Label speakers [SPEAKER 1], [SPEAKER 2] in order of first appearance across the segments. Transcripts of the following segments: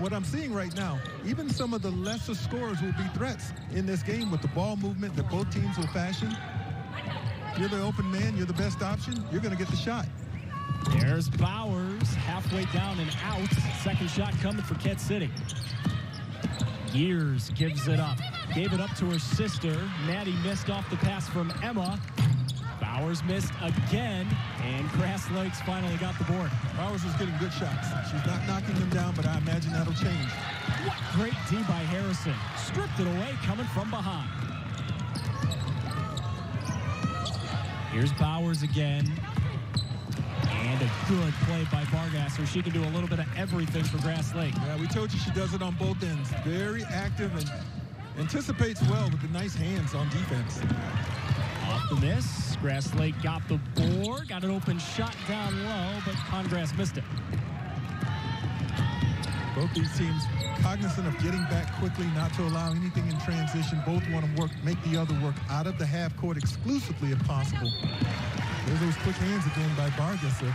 [SPEAKER 1] what I'm seeing right now, even some of the lesser scorers will be threats in this game with the ball movement that both teams will fashion. You're the open man, you're the best option, you're going to get the shot.
[SPEAKER 2] There's Bowers, halfway down and out. Second shot coming for Kent City. Gears gives it up. Gave it up to her sister. Maddie missed off the pass from Emma. Bowers missed again, and Grass Lakes finally got the board.
[SPEAKER 1] Bowers is getting good shots. She's not knocking them down, but I imagine that'll change.
[SPEAKER 2] What great D by Harrison. Stripped it away, coming from behind. Here's Bowers again. And a good play by Bargasser. She can do a little bit of everything for Grass Lake.
[SPEAKER 1] Yeah, we told you she does it on both ends. Very active and anticipates well with the nice hands on defense.
[SPEAKER 2] Off the miss. Grass Lake got the board. Got an open shot down low, but Congrass missed it.
[SPEAKER 1] Both these teams cognizant of getting back quickly, not to allow anything in transition. Both want to make the other work out of the half court exclusively if possible. There's those quick hands again by Bargasser.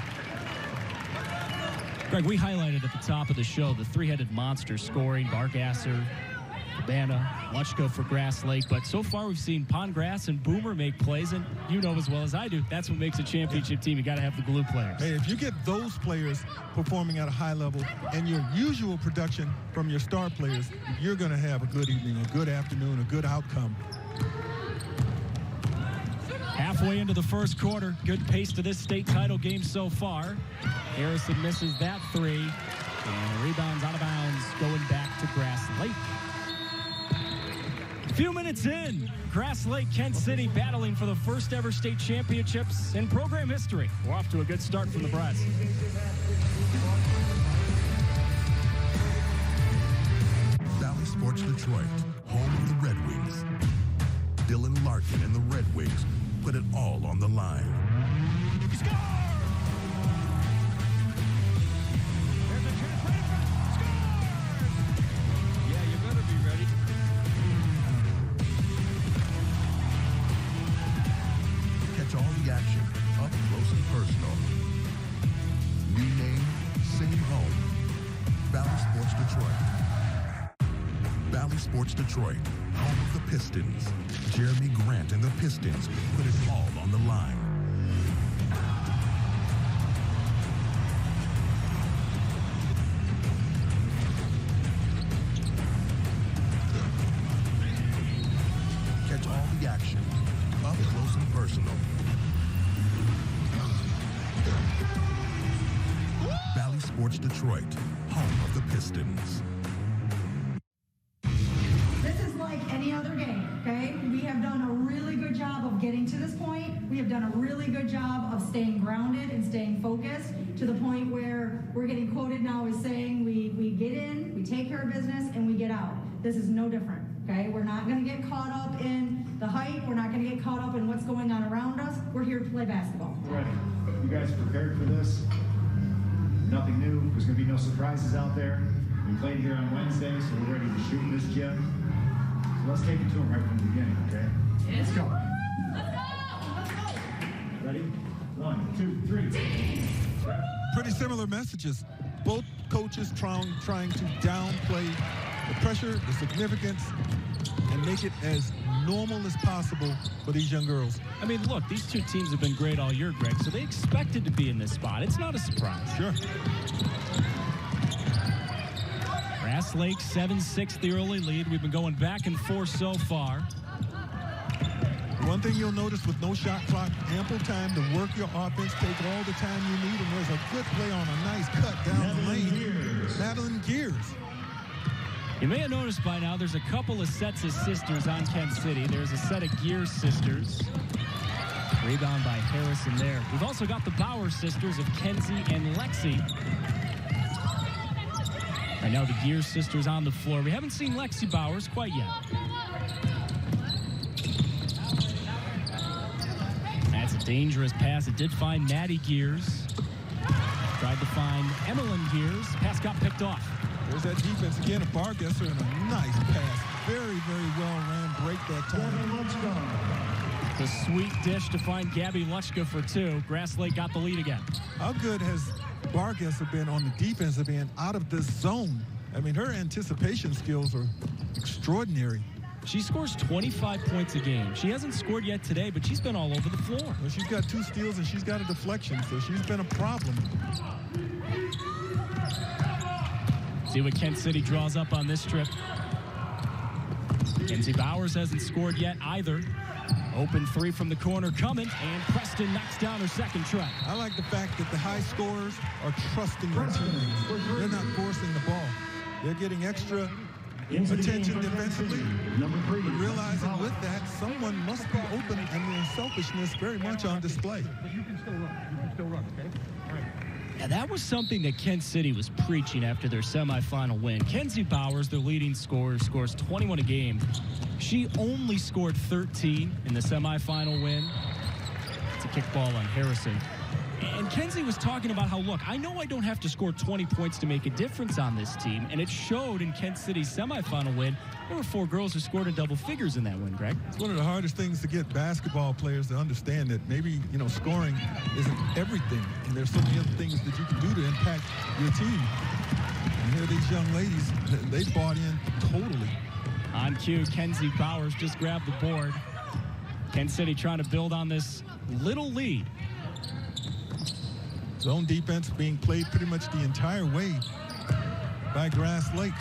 [SPEAKER 2] Greg, we highlighted at the top of the show the three-headed monster scoring, Bargasser, Cabana, Luchko for Grass Lake, but so far we've seen Congrass and Boomer make plays, and you know as well as I do, that's what makes a championship team. You got to have the glue players.
[SPEAKER 1] Hey, if you get those players performing at a high level and your usual production from your star players, you're going to have a good evening, a good afternoon, a good outcome.
[SPEAKER 2] Halfway into the first quarter, good pace to this state title game so far. Harrison misses that three, and rebounds out of bounds, going back to Grass Lake. A few minutes in, Grass Lake, Kent City battling for the first ever state championships in program history. We're off to a good start from the Brass.
[SPEAKER 3] Valley Sports Detroit, home of the Red Wings. Dylan Larkin and the Red Wings put it all on the line.
[SPEAKER 2] Score! There's a chance right in front. Scores! Yeah, you better be ready.
[SPEAKER 3] Catch all the action up close and personal. New name, same home. Valley Sports Detroit. Valley Sports Detroit, home of the Pistons. Jeremy Grant and the Pistons put it all on the line. Catch all the action, up close and personal. Valley Sports Detroit, home of the Pistons.
[SPEAKER 4] This is like any other game, okay? We have done a really good job of getting to this point. We have done a really good job of staying grounded and staying focused to the point where we're getting quoted now as saying we get in, we take care of business, and we get out. This is no different, okay? We're not going to get caught up in the hype. We're not going to get caught up in what's going on around us. We're here to play basketball.
[SPEAKER 5] Ready. You guys prepared for this? Nothing new. There's going to be no surprises out there. We played here on Wednesday, so we're ready to shoot in this gym. So let's take it to them right from the beginning, okay? Let's go. Let's go. Ready? 1, 2, 3.
[SPEAKER 1] Pretty similar messages. Both coaches trying to downplay the pressure, the significance, and make it as normal as possible for these young girls.
[SPEAKER 2] I mean, look, these two teams have been great all year, Greg, so they expected to be in this spot. It's not a surprise.
[SPEAKER 1] Sure.
[SPEAKER 2] Grass Lake 7-6, the early lead. We've been going back and forth so far.
[SPEAKER 1] One thing you'll notice with no shot clock, ample time to work your offense, take all the time you need, and there's a good play on a nice cut down the lane. Madeline Gears.
[SPEAKER 2] You may have noticed by now there's a couple of sets of sisters on Kent City. There's a set of Gears sisters. Rebound by Harrison there. We've also got the Bauer sisters of Kenzie and Lexi. Right now the Gears sisters on the floor. We haven't seen Lexi Bowers quite yet. That's a dangerous pass. It did find Maddie Gears. Tried to find Emmeline Gears. Pass got picked off.
[SPEAKER 1] There's that defense again of Bargasser and a nice pass. Very, very well ran break that time.
[SPEAKER 2] The sweet dish to find Gabby Luchka for two. Grass Lake got the lead again.
[SPEAKER 1] How good has Bargasser been on the defensive end out of this zone I mean, her anticipation skills are extraordinary.
[SPEAKER 2] She scores 25 points a game. She hasn't scored yet today, but she's been all over the floor.
[SPEAKER 1] Well, she's got 2 steals and she's got a deflection, so she's been a problem.
[SPEAKER 2] See what Kent City draws up on this trip. Kenzie Bowers hasn't scored yet either. Open 3 from the corner coming, and Preston knocks down her second try.
[SPEAKER 1] I like the fact that the high scorers are trusting their teammates. They're not forcing the ball. They're getting extra attention defensively, but realizing with that, someone must be open, and their selfishness very much on display.
[SPEAKER 6] But you can still run. You can still run, okay? All right.
[SPEAKER 2] Yeah, that was something that Kent City was preaching after their semifinal win. Kenzie Bowers, their leading scorer, scores 21 a game. She only scored 13 in the semifinal win. It's a kickball on Harrison. And Kenzie was talking about how, look, I know I don't have to score 20 points to make a difference on this team, and it showed in Kent City's semifinal win. There were 4 girls who scored in double figures in that win, Greg.
[SPEAKER 1] It's one of the hardest things to get basketball players to understand, that maybe, scoring isn't everything, and there's so many other things that you can do to impact your team. And here these young ladies, they bought in totally.
[SPEAKER 2] On cue, Kenzie Bowers just grabbed the board. Kent City trying to build on this little lead.
[SPEAKER 1] Zone defense being played pretty much the entire way by Grass Lake.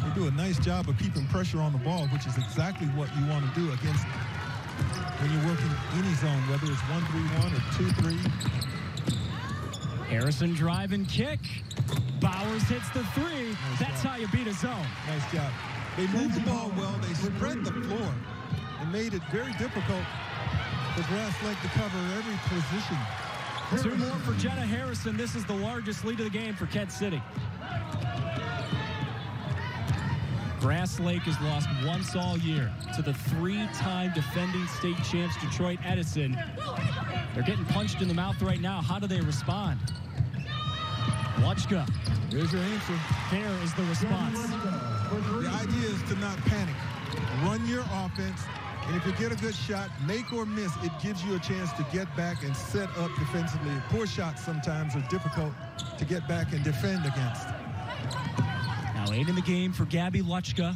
[SPEAKER 1] They do a nice job of keeping pressure on the ball, which is exactly what you want to do against when you're working any zone, whether it's 1-3-1 or 2-3.
[SPEAKER 2] Harrison drive and kick. Bowers hits the 3.
[SPEAKER 1] Nice
[SPEAKER 2] That's
[SPEAKER 1] job.
[SPEAKER 2] how you beat a zone.
[SPEAKER 1] Nice job. They moved the ball well. They spread the floor and made it very difficult for Grass Lake to cover every position.
[SPEAKER 2] 2 more for Jenna Harrison. This is the largest lead of the game for Kent City. Grass Lake has lost once all year to the 3-time defending state champs Detroit Edison. They're getting punched in the mouth right now. How do they respond? Luchka.
[SPEAKER 1] There's your answer.
[SPEAKER 2] There is the response.
[SPEAKER 1] The idea is to not panic. Run your offense, and if you get a good shot, make or miss, it gives you a chance to get back and set up defensively. Poor shots sometimes are difficult to get back and defend against.
[SPEAKER 2] Now 8 in the game for Gabby Luchka.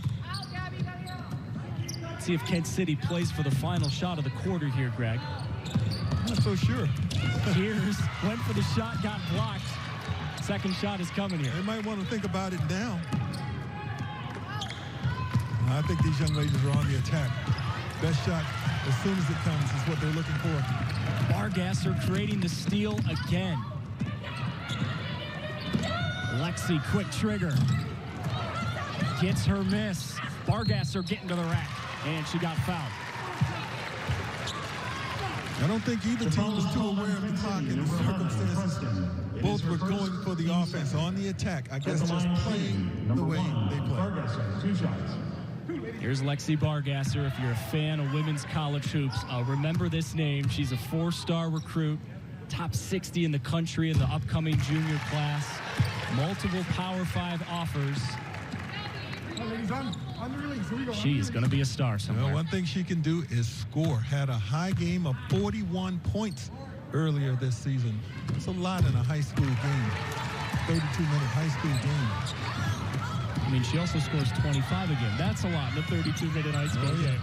[SPEAKER 2] Let's see if Kent City plays for the final shot of the quarter here, Greg.
[SPEAKER 1] Not so sure.
[SPEAKER 2] Here's went for the shot, got blocked. Second shot is coming here.
[SPEAKER 1] They might want to think about it now. I think these young ladies are on the attack. Best shot as soon as it comes is what they're looking for.
[SPEAKER 2] Bargasser creating the steal again. Lexi, quick trigger. Gets her miss. Bargasser getting to the rack, and she got fouled.
[SPEAKER 1] I don't think either team was too aware of the clock and the circumstances. Both were going for the offense on the attack. I guess just playing the way they play.
[SPEAKER 6] 2 shots.
[SPEAKER 2] Here's Lexi Bargasser. If you're a fan of women's college hoops, remember this name. She's a 4-star recruit, top 60 in the country in the upcoming junior class. Multiple Power 5 offers. She's going to be a star somewhere.
[SPEAKER 1] One thing she can do is score. Had a high game of 41 points earlier this season. That's a lot in a high school game. 32-minute high school game.
[SPEAKER 2] I mean, she also scores 25 again. That's a lot in a 32-minute high school game.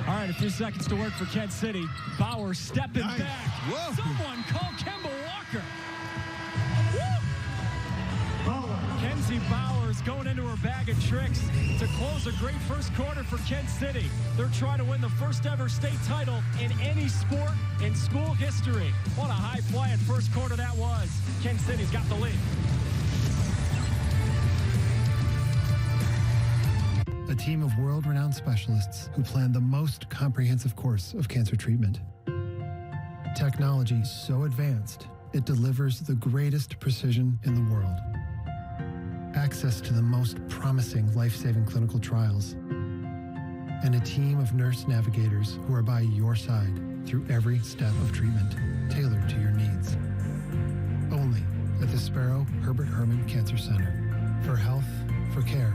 [SPEAKER 2] All right, a few seconds to work for Kent City. Bauer stepping
[SPEAKER 1] Nice.
[SPEAKER 2] back.
[SPEAKER 1] Whoa.
[SPEAKER 2] Someone call Kemba Walker. Kenzie Bowers going into her bag of tricks to close a great first quarter for Kent City. They're trying to win the first ever state title in any sport in school history. What a high-flying first quarter that was. Kent City's got the lead.
[SPEAKER 7] A team of world-renowned specialists who plan the most comprehensive course of cancer treatment. Technology so advanced, it delivers the greatest precision in the world. Access to the most promising life-saving clinical trials. And a team of nurse navigators who are by your side through every step of treatment, tailored to your needs. Only at the Sparrow Herbert Herman Cancer Center. For health, for care,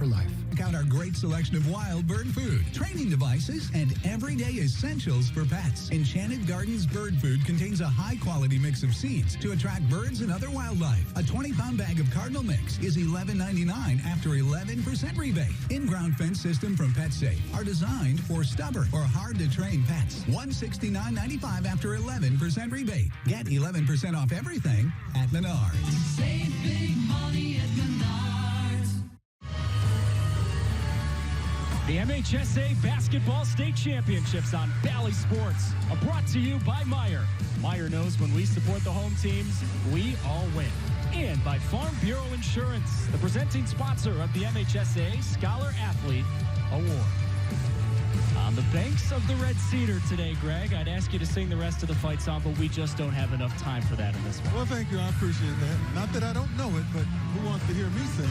[SPEAKER 7] for life.
[SPEAKER 8] Check out our great selection of wild bird food, training devices, and everyday essentials for pets. Enchanted Gardens Bird Food contains a high-quality mix of seeds to attract birds and other wildlife. A 20-pound bag of Cardinal Mix is $11.99 after 11% rebate. In-ground fence system from PetSafe are designed for stubborn or hard-to-train pets. $169.95 after 11% rebate. Get 11% off everything at Menards.
[SPEAKER 9] Save big money at Menards.
[SPEAKER 2] The MHSA Basketball State Championships on Bally Sports are brought to you by Meijer. Meijer knows when we support the home teams, we all win. And by Farm Bureau Insurance, the presenting sponsor of the MHSA Scholar Athlete Award. On the banks of the Red Cedar today, Greg, I'd ask you to sing the rest of the fight song, but we just don't have enough time for that in this one.
[SPEAKER 1] Well, thank you. I appreciate that. Not that I don't know it, but who wants to hear me sing?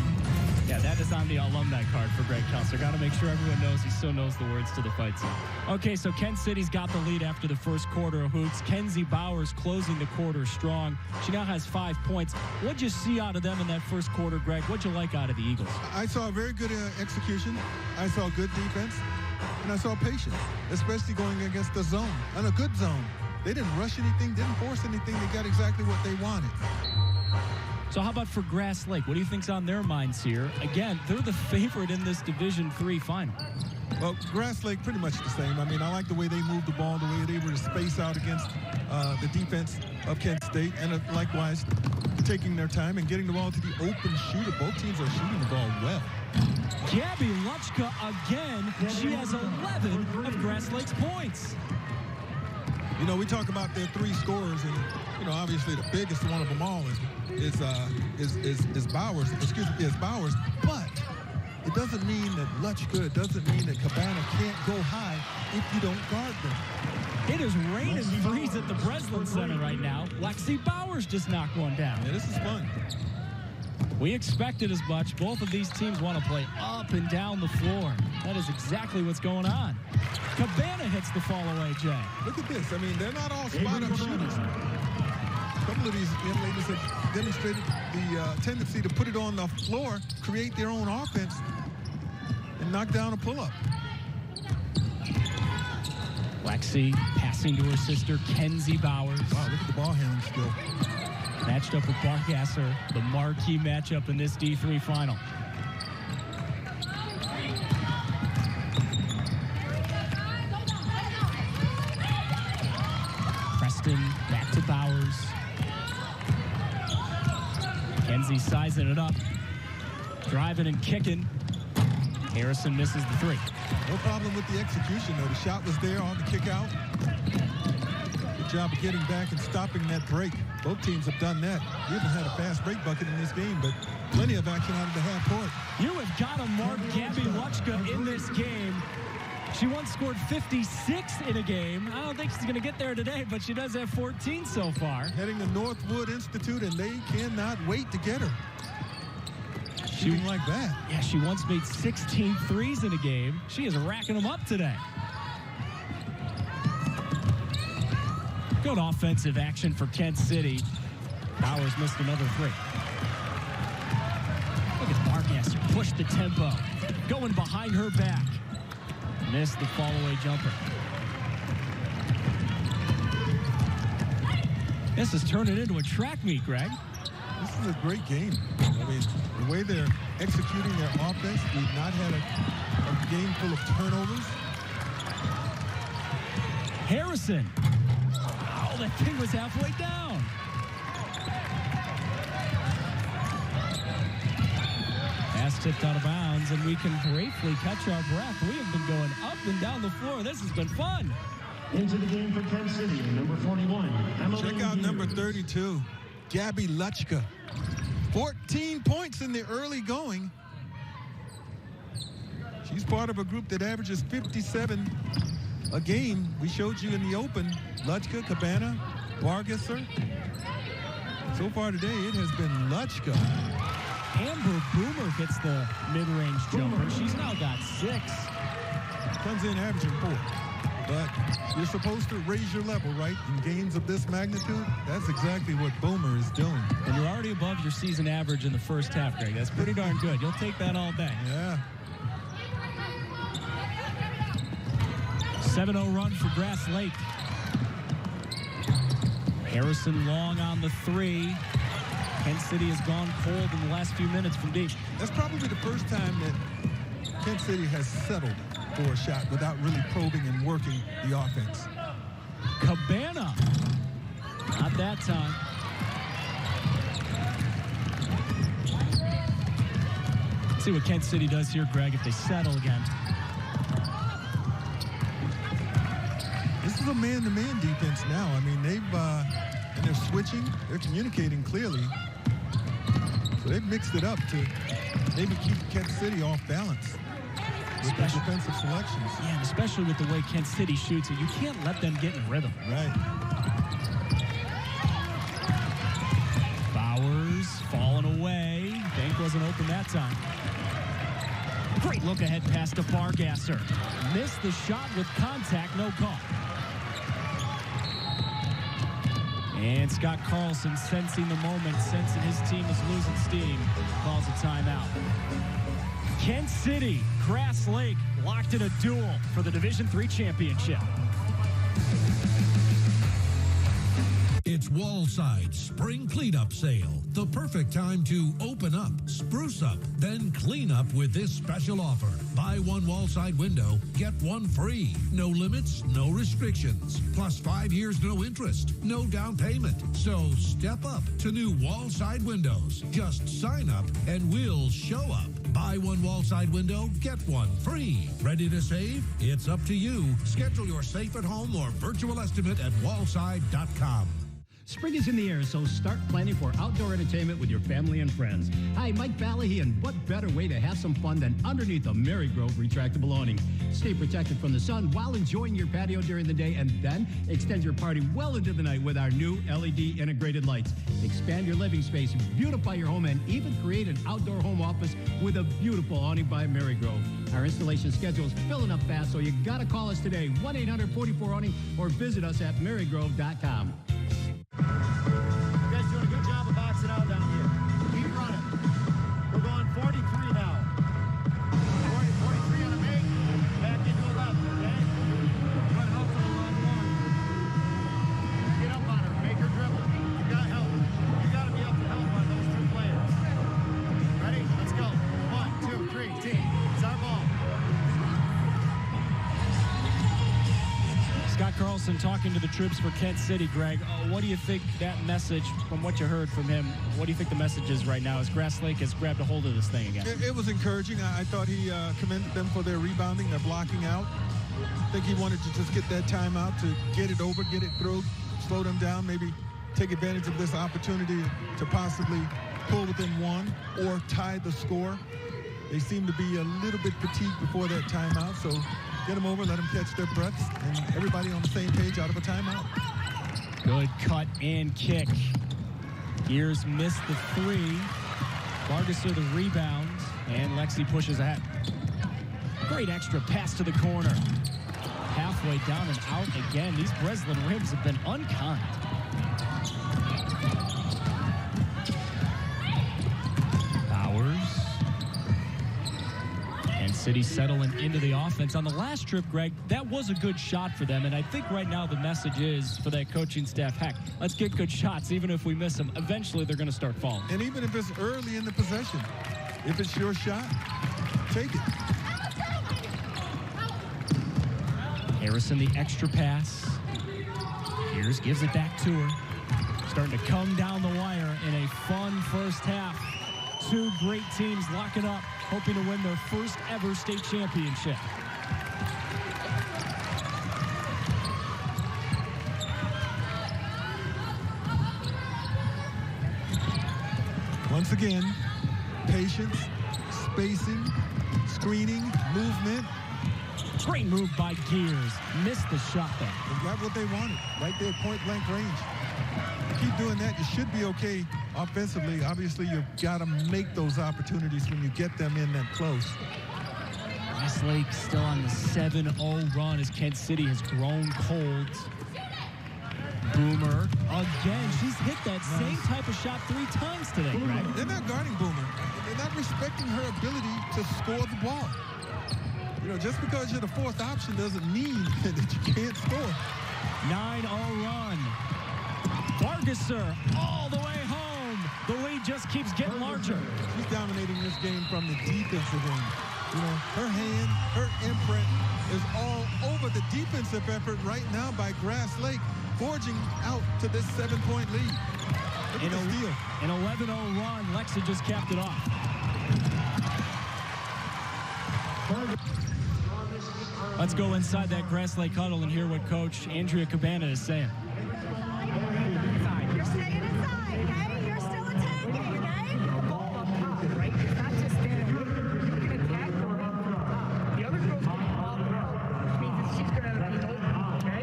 [SPEAKER 2] Yeah, that is on the alumni card for Greg Kelser. Got to make sure everyone knows he still knows the words to the fight song. Okay, so Kent City's got the lead after the first quarter of hoops. Kenzie Bowers closing the quarter strong. She now has 5 points. What'd you see out of them in that first quarter, Greg? What'd you like out of the Eagles?
[SPEAKER 1] I saw a very good execution. I saw good defense. And I saw patience, especially going against the zone, and a good zone. They didn't rush anything, didn't force anything. They got exactly what they wanted.
[SPEAKER 2] So how about for Grass Lake? What do you think's on their minds here? Again, they're the favorite in this Division III final.
[SPEAKER 1] Well, Grass Lake pretty much the same. I mean, I like the way they moved the ball, the way they were to space out against the defense of Kent State, and likewise taking their time and getting the ball to the open shooter. Both teams are shooting the ball well.
[SPEAKER 2] Gabby Luchka again. She has 11 of Grass Lake's points.
[SPEAKER 1] You know, we talk about their three scorers, and you know, obviously the biggest one of them all is Bowers. Is Bowers, but it doesn't mean that Luchka, it doesn't mean that Cabana can't go high if you don't guard them.
[SPEAKER 2] It is raining threes at the Breslin Center right now. Lexi Bowers just knocked one down.
[SPEAKER 1] Yeah, this is fun.
[SPEAKER 2] We expected as much. Both of these teams want to play up and down the floor. That is exactly what's going on. Cabana hits the fall away, Jay.
[SPEAKER 1] Look at this. I mean, they're not all spot-up shooters. A couple of these young ladies have demonstrated the tendency to put it on the floor, create their own offense, and knock down a pull-up.
[SPEAKER 2] Lexi passing to her sister, Kenzie Bowers.
[SPEAKER 1] Wow, look at the ball handling skill.
[SPEAKER 2] Matched up with Barkasser, the marquee matchup in this D3 final. Preston back to Bowers. Kenzie sizing it up. Driving and kicking. Harrison misses the three.
[SPEAKER 1] No problem with the execution, though. The shot was there on the kick out. Good job of getting back and stopping that break. Both teams have done that. We haven't had a fast break bucket in this game, but plenty of action out of the half court.
[SPEAKER 2] You have got to mark Gabby Luchka in this game. She once scored 56 in a game. I don't think she's going to get there today, but she does have 14 so far.
[SPEAKER 1] Heading to Northwood Institute, and they cannot wait to get her. Shooting like that.
[SPEAKER 2] Yeah, she once made 16 threes in a game. She is racking them up today. Good offensive action for Kent City. Bowers missed another three. Look at Barkasser, push the tempo. Going behind her back. Missed the fall-away jumper. This is turning into a track meet, Greg.
[SPEAKER 1] This is a great game. I mean, the way they're executing their offense, we've not had a game full of turnovers.
[SPEAKER 2] Harrison. Oh, that thing was halfway down. Pass tipped out of bounds, and we can briefly catch our breath. We have been going up and down the floor. This has been fun.
[SPEAKER 6] Into the game for Kent City, number 41.
[SPEAKER 1] Check out number 32, Gabby Luchka. 14 points in the early going. She's part of a group that averages 57 a game. We showed you in the open, Luchka, Cabana, Barkasser. So far today, it has been Luchka.
[SPEAKER 2] Amber Boomer hits the mid-range jumper. She's now got 6.
[SPEAKER 1] Comes in averaging 4. But you're supposed to raise your level, right? In games of this magnitude, that's exactly what Boomer is doing.
[SPEAKER 2] And you're already above your season average in the first half, Greg. That's pretty darn good. You'll take that all day.
[SPEAKER 1] Yeah.
[SPEAKER 2] 7-0 run for Grass Lake. Harrison Long on the 3. Kent City has gone cold in the last few minutes from deep.
[SPEAKER 1] That's probably the first time that Kent City has settled for a shot without really probing and working the offense.
[SPEAKER 2] Cabana. Not that time. Let's see what Kent City does here, Greg, if they settle again.
[SPEAKER 1] This is a man-to-man defense now. I mean, and they're switching. They're communicating clearly. So they've mixed it up to maybe keep Kent City off balance with their defensive selections.
[SPEAKER 2] Yeah, and especially with the way Kent City shoots it. You can't let them get in rhythm.
[SPEAKER 1] Right.
[SPEAKER 2] Bowers falling away. Bank wasn't open that time. Great look-ahead pass to Bargasser. Missed the shot with contact, no call. And Scott Carlson, sensing the moment, sensing his team is losing steam, calls a timeout. Kent City, Grass Lake, locked in a duel for the Division III championship.
[SPEAKER 10] It's Wallside Spring Cleanup Sale. The perfect time to open up, spruce up, then clean up with this special offer. Buy one Wallside window, get one free. No limits, no restrictions. Plus 5 years, no interest, no down payment. So step up to new Wallside windows. Just sign up and we'll show up. Buy one Wallside window, get one free. Ready to save? It's up to you. Schedule your safe at home or virtual estimate at wallside.com.
[SPEAKER 11] Spring is in the air, so start planning for outdoor entertainment with your family and friends. Hi, Mike Ballahy, and what better way to have some fun than underneath a Marygrove retractable awning? Stay protected from the sun while enjoying your patio during the day, and then extend your party well into the night with our new LED integrated lights. Expand your living space, beautify your home, and even create an outdoor home office with a beautiful awning by Marygrove. Our installation schedule is filling up fast, so you gotta call us today, 1-800-44-AWNING, or visit us at marygrove.com.
[SPEAKER 5] You guys doing a good job of boxing out down here. Keep running. We're going 43 now. 43 on a make. Back into 11, okay? Try to help someone run more. Get up on her. Make her dribble. You got help. You got to be up to help on those two players. Ready? Let's go. 1, 2, 3. Team. It's our ball.
[SPEAKER 2] Scott Carlson talking to the troops for Kent City, Greg. What do you think that message, from what you heard from him, what do you think the message is right now as Grass Lake has grabbed a hold of this thing again?
[SPEAKER 1] It was encouraging. I thought he commended them for their rebounding, their blocking out. I think he wanted to just get that timeout to get it over, get it through, slow them down, maybe take advantage of this opportunity to possibly pull within one or tie the score. They seem to be a little bit fatigued before that timeout, so get them over, let them catch their breaths, and everybody on the same page out of a timeout.
[SPEAKER 2] Good cut and kick. Gears missed the 3. Bargasser the rebound, and Lexi pushes ahead. Great extra pass to the corner. Halfway down and out again. These Breslin Rims have been unkind. Bowers. And City settling into the offense. On the last trip, Greg, that was a good shot for them. And I think right now the message is for that coaching staff, heck, let's get good shots even if we miss them. Eventually they're going to start falling.
[SPEAKER 1] And even if it's early in the possession, if it's your shot, take it.
[SPEAKER 2] Harrison, the extra pass. Here's gives it back to her. Starting to come down the wire in a fun first half. Two great teams locking up, hoping to win their first ever state championship.
[SPEAKER 1] Once again, patience, spacing, screening, movement.
[SPEAKER 2] Great move by Gears. Missed the shot there.
[SPEAKER 1] They got what they wanted, right there, point-blank range. Keep doing that, you should be okay offensively. Obviously, you've got to make those opportunities when you get them in that close.
[SPEAKER 2] Grass Lake still on the 7-0 run as Kent City has grown cold. Boomer again. She's hit that same type of shot 3 times today, Greg.
[SPEAKER 1] They're not guarding Boomer. They're not respecting her ability to score the ball. You know, just because you're the 4th option doesn't mean that you can't score.
[SPEAKER 2] 9-0 run. Vargasser all the way home. The lead just keeps getting larger.
[SPEAKER 1] She's dominating this game from the defensive end. You know, her hand, her imprint is all over the defensive effort right now by Grass Lake, forging out to this 7-point lead. Look at this deal.
[SPEAKER 2] An 11-0 run. Lexi just capped it off. Let's go inside that Grass Lake huddle and hear what Coach Andrea Cabana is saying.
[SPEAKER 12] You're staying inside, okay? You're still attacking, okay? Ball up top, right? It's not just standing. You can attack the top. The other girl's going to ball around, which means that she's going to be open, okay?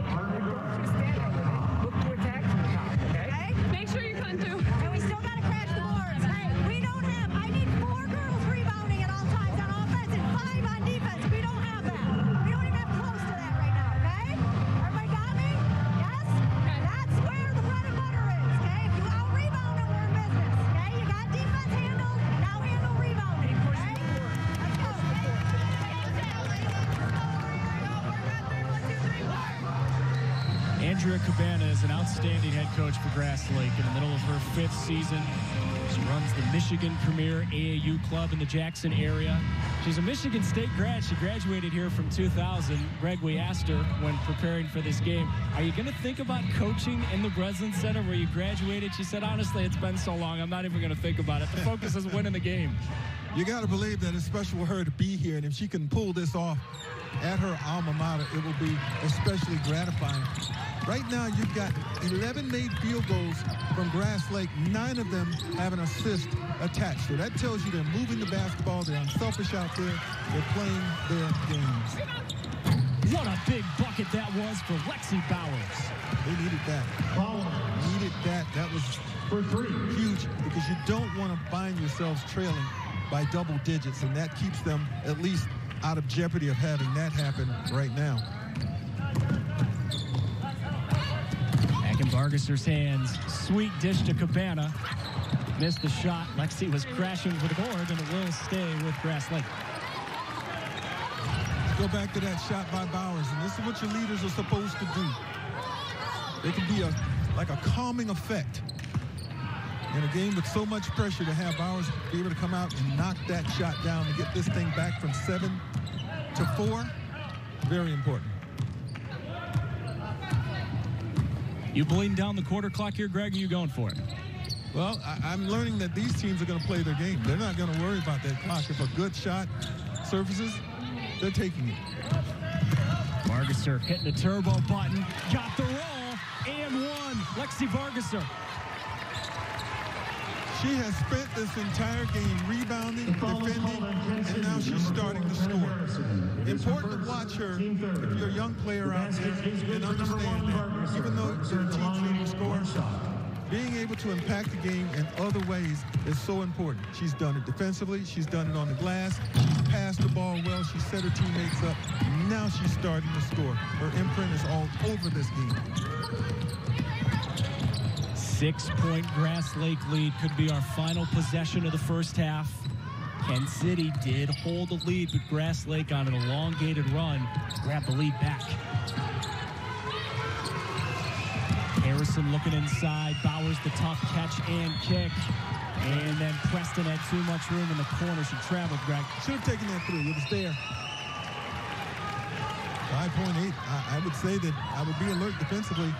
[SPEAKER 12] She's standing over there. Look to attack from the top, okay? Make sure you come through.
[SPEAKER 4] And we still got to crash the boards. Hey, we don't have, I need 4 girls rebounding at all times on offense and 5 on defense. We don't have that. We don't even have close to that right now, okay? Everybody got me? Yes? Okay. That's where the bread and butter is, okay? If you out-rebound it, we're in business, okay? You got defense handled, now handle rebounding, okay? Let's go.
[SPEAKER 2] Andrea Cabana is an outstanding head coach for Grass Lake in the middle of her 5th season. She runs the Michigan Premier AAU club in the Jackson area. She's a Michigan State grad. She graduated here from 2000. Greg, we asked her when preparing for this game, are you going to think about coaching in the Breslin Center where you graduated? She said, honestly, it's been so long, I'm not even going to think about it. The focus is winning the game.
[SPEAKER 1] You got to believe that it's special for her to be here, and if she can pull this off at her alma mater, it will be especially gratifying. Right now, you've got 11 made field goals from Grass Lake. 9 of them have an assist attached. So that tells you they're moving the basketball. They're unselfish out there. They're playing their games.
[SPEAKER 2] What a big bucket that was for Lexi Bowers.
[SPEAKER 1] They needed that. Needed that. That was
[SPEAKER 6] for 3.
[SPEAKER 1] Huge, because you don't want to find yourselves trailing by double digits, and that keeps them at least out of jeopardy of having that happen right now.
[SPEAKER 2] Back in Vargasser's hands. Sweet dish to Cabana. Missed the shot. Lexi was crashing for the board, and it will stay with Grass Lake.
[SPEAKER 1] Go back to that shot by Bowers, and this is what your leaders are supposed to do. They can be like a calming effect. In a game with so much pressure, to have Bowers be able to come out and knock that shot down and get this thing back from 7 to 4, very important.
[SPEAKER 2] You bleeding down the quarter clock here, Greg? Or are you going for it?
[SPEAKER 1] Well, I'm learning that these teams are going to play their game. They're not going to worry about that clock. If a good shot surfaces, they're taking it.
[SPEAKER 2] Vargasser hitting the turbo button. Got the roll and one. Lexi Vargasser.
[SPEAKER 1] She has spent this entire game rebounding, defending, and now she's starting to score. Important to watch her if you're a young player out there and understand that even though your team's leading scorer, being able to impact the game in other ways is so important. She's done it defensively. She's done it on the glass. She's passed the ball well. She set her teammates up. Now she's starting to score. Her imprint is all over this game.
[SPEAKER 2] 6-point Grass Lake lead could be our final possession of the first half. Kent City did hold the lead, but Grass Lake on an elongated run grabbed the lead back. Harrison looking inside. Bowers the tough catch and kick. And then Preston had too much room in the corner. She traveled, Greg.
[SPEAKER 1] Should have taken that through. It was there. 5.8. I would say that I would be alert defensively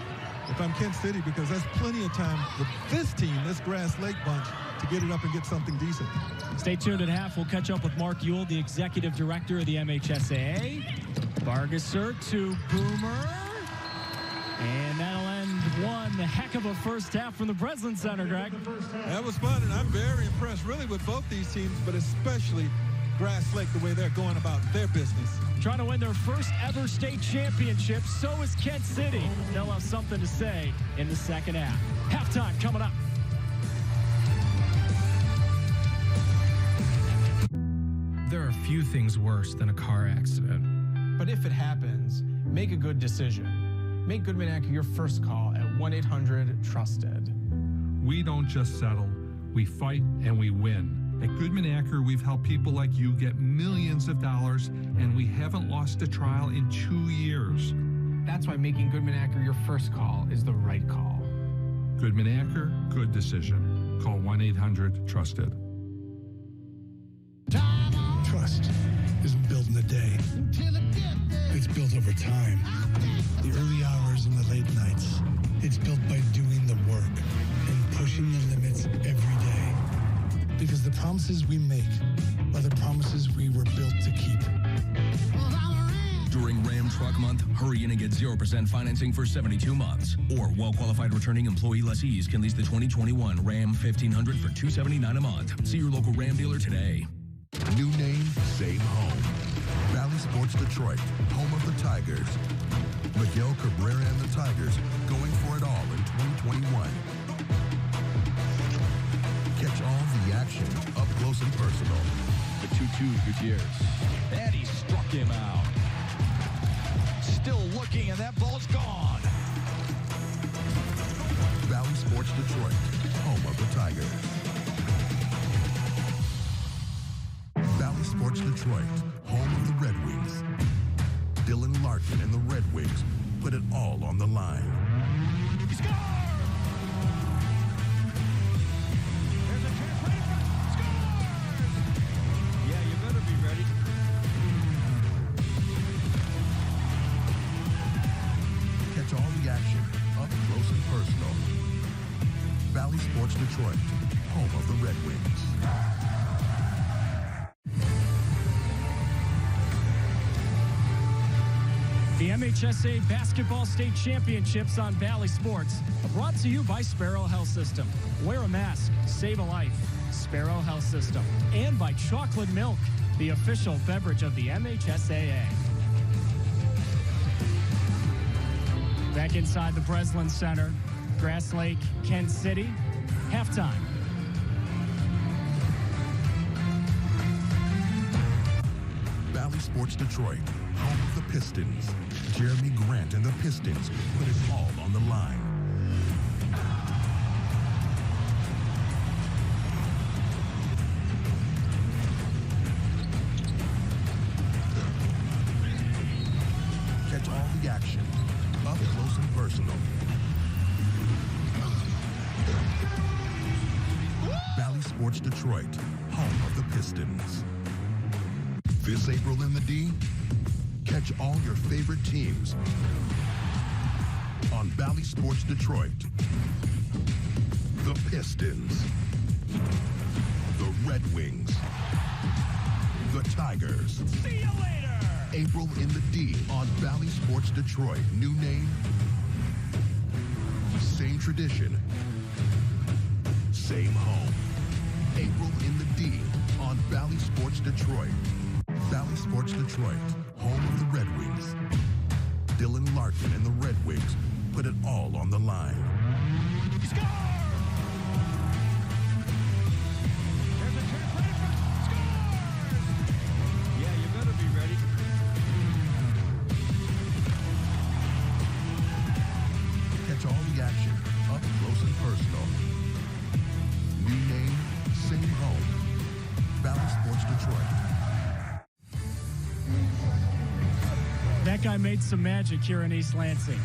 [SPEAKER 1] if I'm Kent City, because that's plenty of time with this team, this Grass Lake bunch, to get it up and get something decent.
[SPEAKER 2] Stay tuned at half. We'll catch up with Mark Ewell, the executive director of the MHSAA. Vargasser to Boomer. And that'll end one heck of a first half from the Breslin Center, Greg.
[SPEAKER 1] That was fun, and I'm very impressed, really, with both these teams, but especially Grass Lake, the way they're going about their business.
[SPEAKER 2] Trying to win their first ever state championship. So is Kent City. They'll have something to say in the second half. Halftime coming up.
[SPEAKER 8] There are
[SPEAKER 13] few things worse than a car accident. But if it happens, make a good decision. Make Goodman Acura your first call at 1-800-TRUSTED.
[SPEAKER 14] We don't just settle, we fight and we win. At Goodman Acura, we've helped people like you get millions of dollars, and we haven't lost a trial in 2 years.
[SPEAKER 13] That's why making Goodman Acura your first call is the right call.
[SPEAKER 14] Goodman Acura, good decision. Call 1-800-TRUSTED.
[SPEAKER 15] Trust isn't built in a day. It's built over time. The early hours and the late nights. It's built by doing the work and pushing the limits every day. Because the promises we make are the promises we were built to keep.
[SPEAKER 16] During Ram Truck Month, hurry in and get 0% financing for 72 months. Or well-qualified returning employee lessees can lease the 2021 Ram 1500 for $279 a month. See your local Ram dealer today.
[SPEAKER 3] New name, same home. Valley Sports Detroit, home of the Tigers. Miguel Cabrera and the Tigers going for it all in 2021. Catch all the action up close and personal.
[SPEAKER 17] The 2-2 Gutierrez. And he struck him out. Still looking, and that ball's gone.
[SPEAKER 3] Valley Sports Detroit, home of the Tigers. Valley Sports Detroit, home of the Red Wings. Dylan Larkin and the Red Wings put it all on the line.
[SPEAKER 17] He scores! There's a chance right in front. Scores! Yeah, you better be ready.
[SPEAKER 3] Catch all the action up close and personal. Valley Sports Detroit, home of the Red Wings.
[SPEAKER 2] The MHSA Basketball State Championships on Valley Sports are brought to you by Sparrow Health System. Wear a mask, save a life. Sparrow Health System. And by Chocolate Milk, the official beverage of the MHSAA. Back inside the Breslin Center, Grass Lake, Kent City, halftime.
[SPEAKER 3] Valley Sports Detroit, home of the Pistons. Jeremy Grant and the Pistons put it all on the line. Catch all the action, up close and personal. Valley Sports Detroit, home of the Pistons. This April in the D, catch all your favorite teams on Valley Sports Detroit. The Pistons, the Red Wings, the Tigers.
[SPEAKER 17] See you later!
[SPEAKER 3] April in the D on Valley Sports Detroit. New name, same tradition, same home. April in the D on Valley Sports Detroit. Valley Sports Detroit, home of the Red Wings. Dylan Larkin and the Red Wings put it all on the line.
[SPEAKER 17] He scores! There's a chance right in front. Scores! Yeah, you better be ready.
[SPEAKER 3] Catch all the action up close and personal. New name, same home. Valley Sports Detroit.
[SPEAKER 2] That guy made some magic here in East Lansing.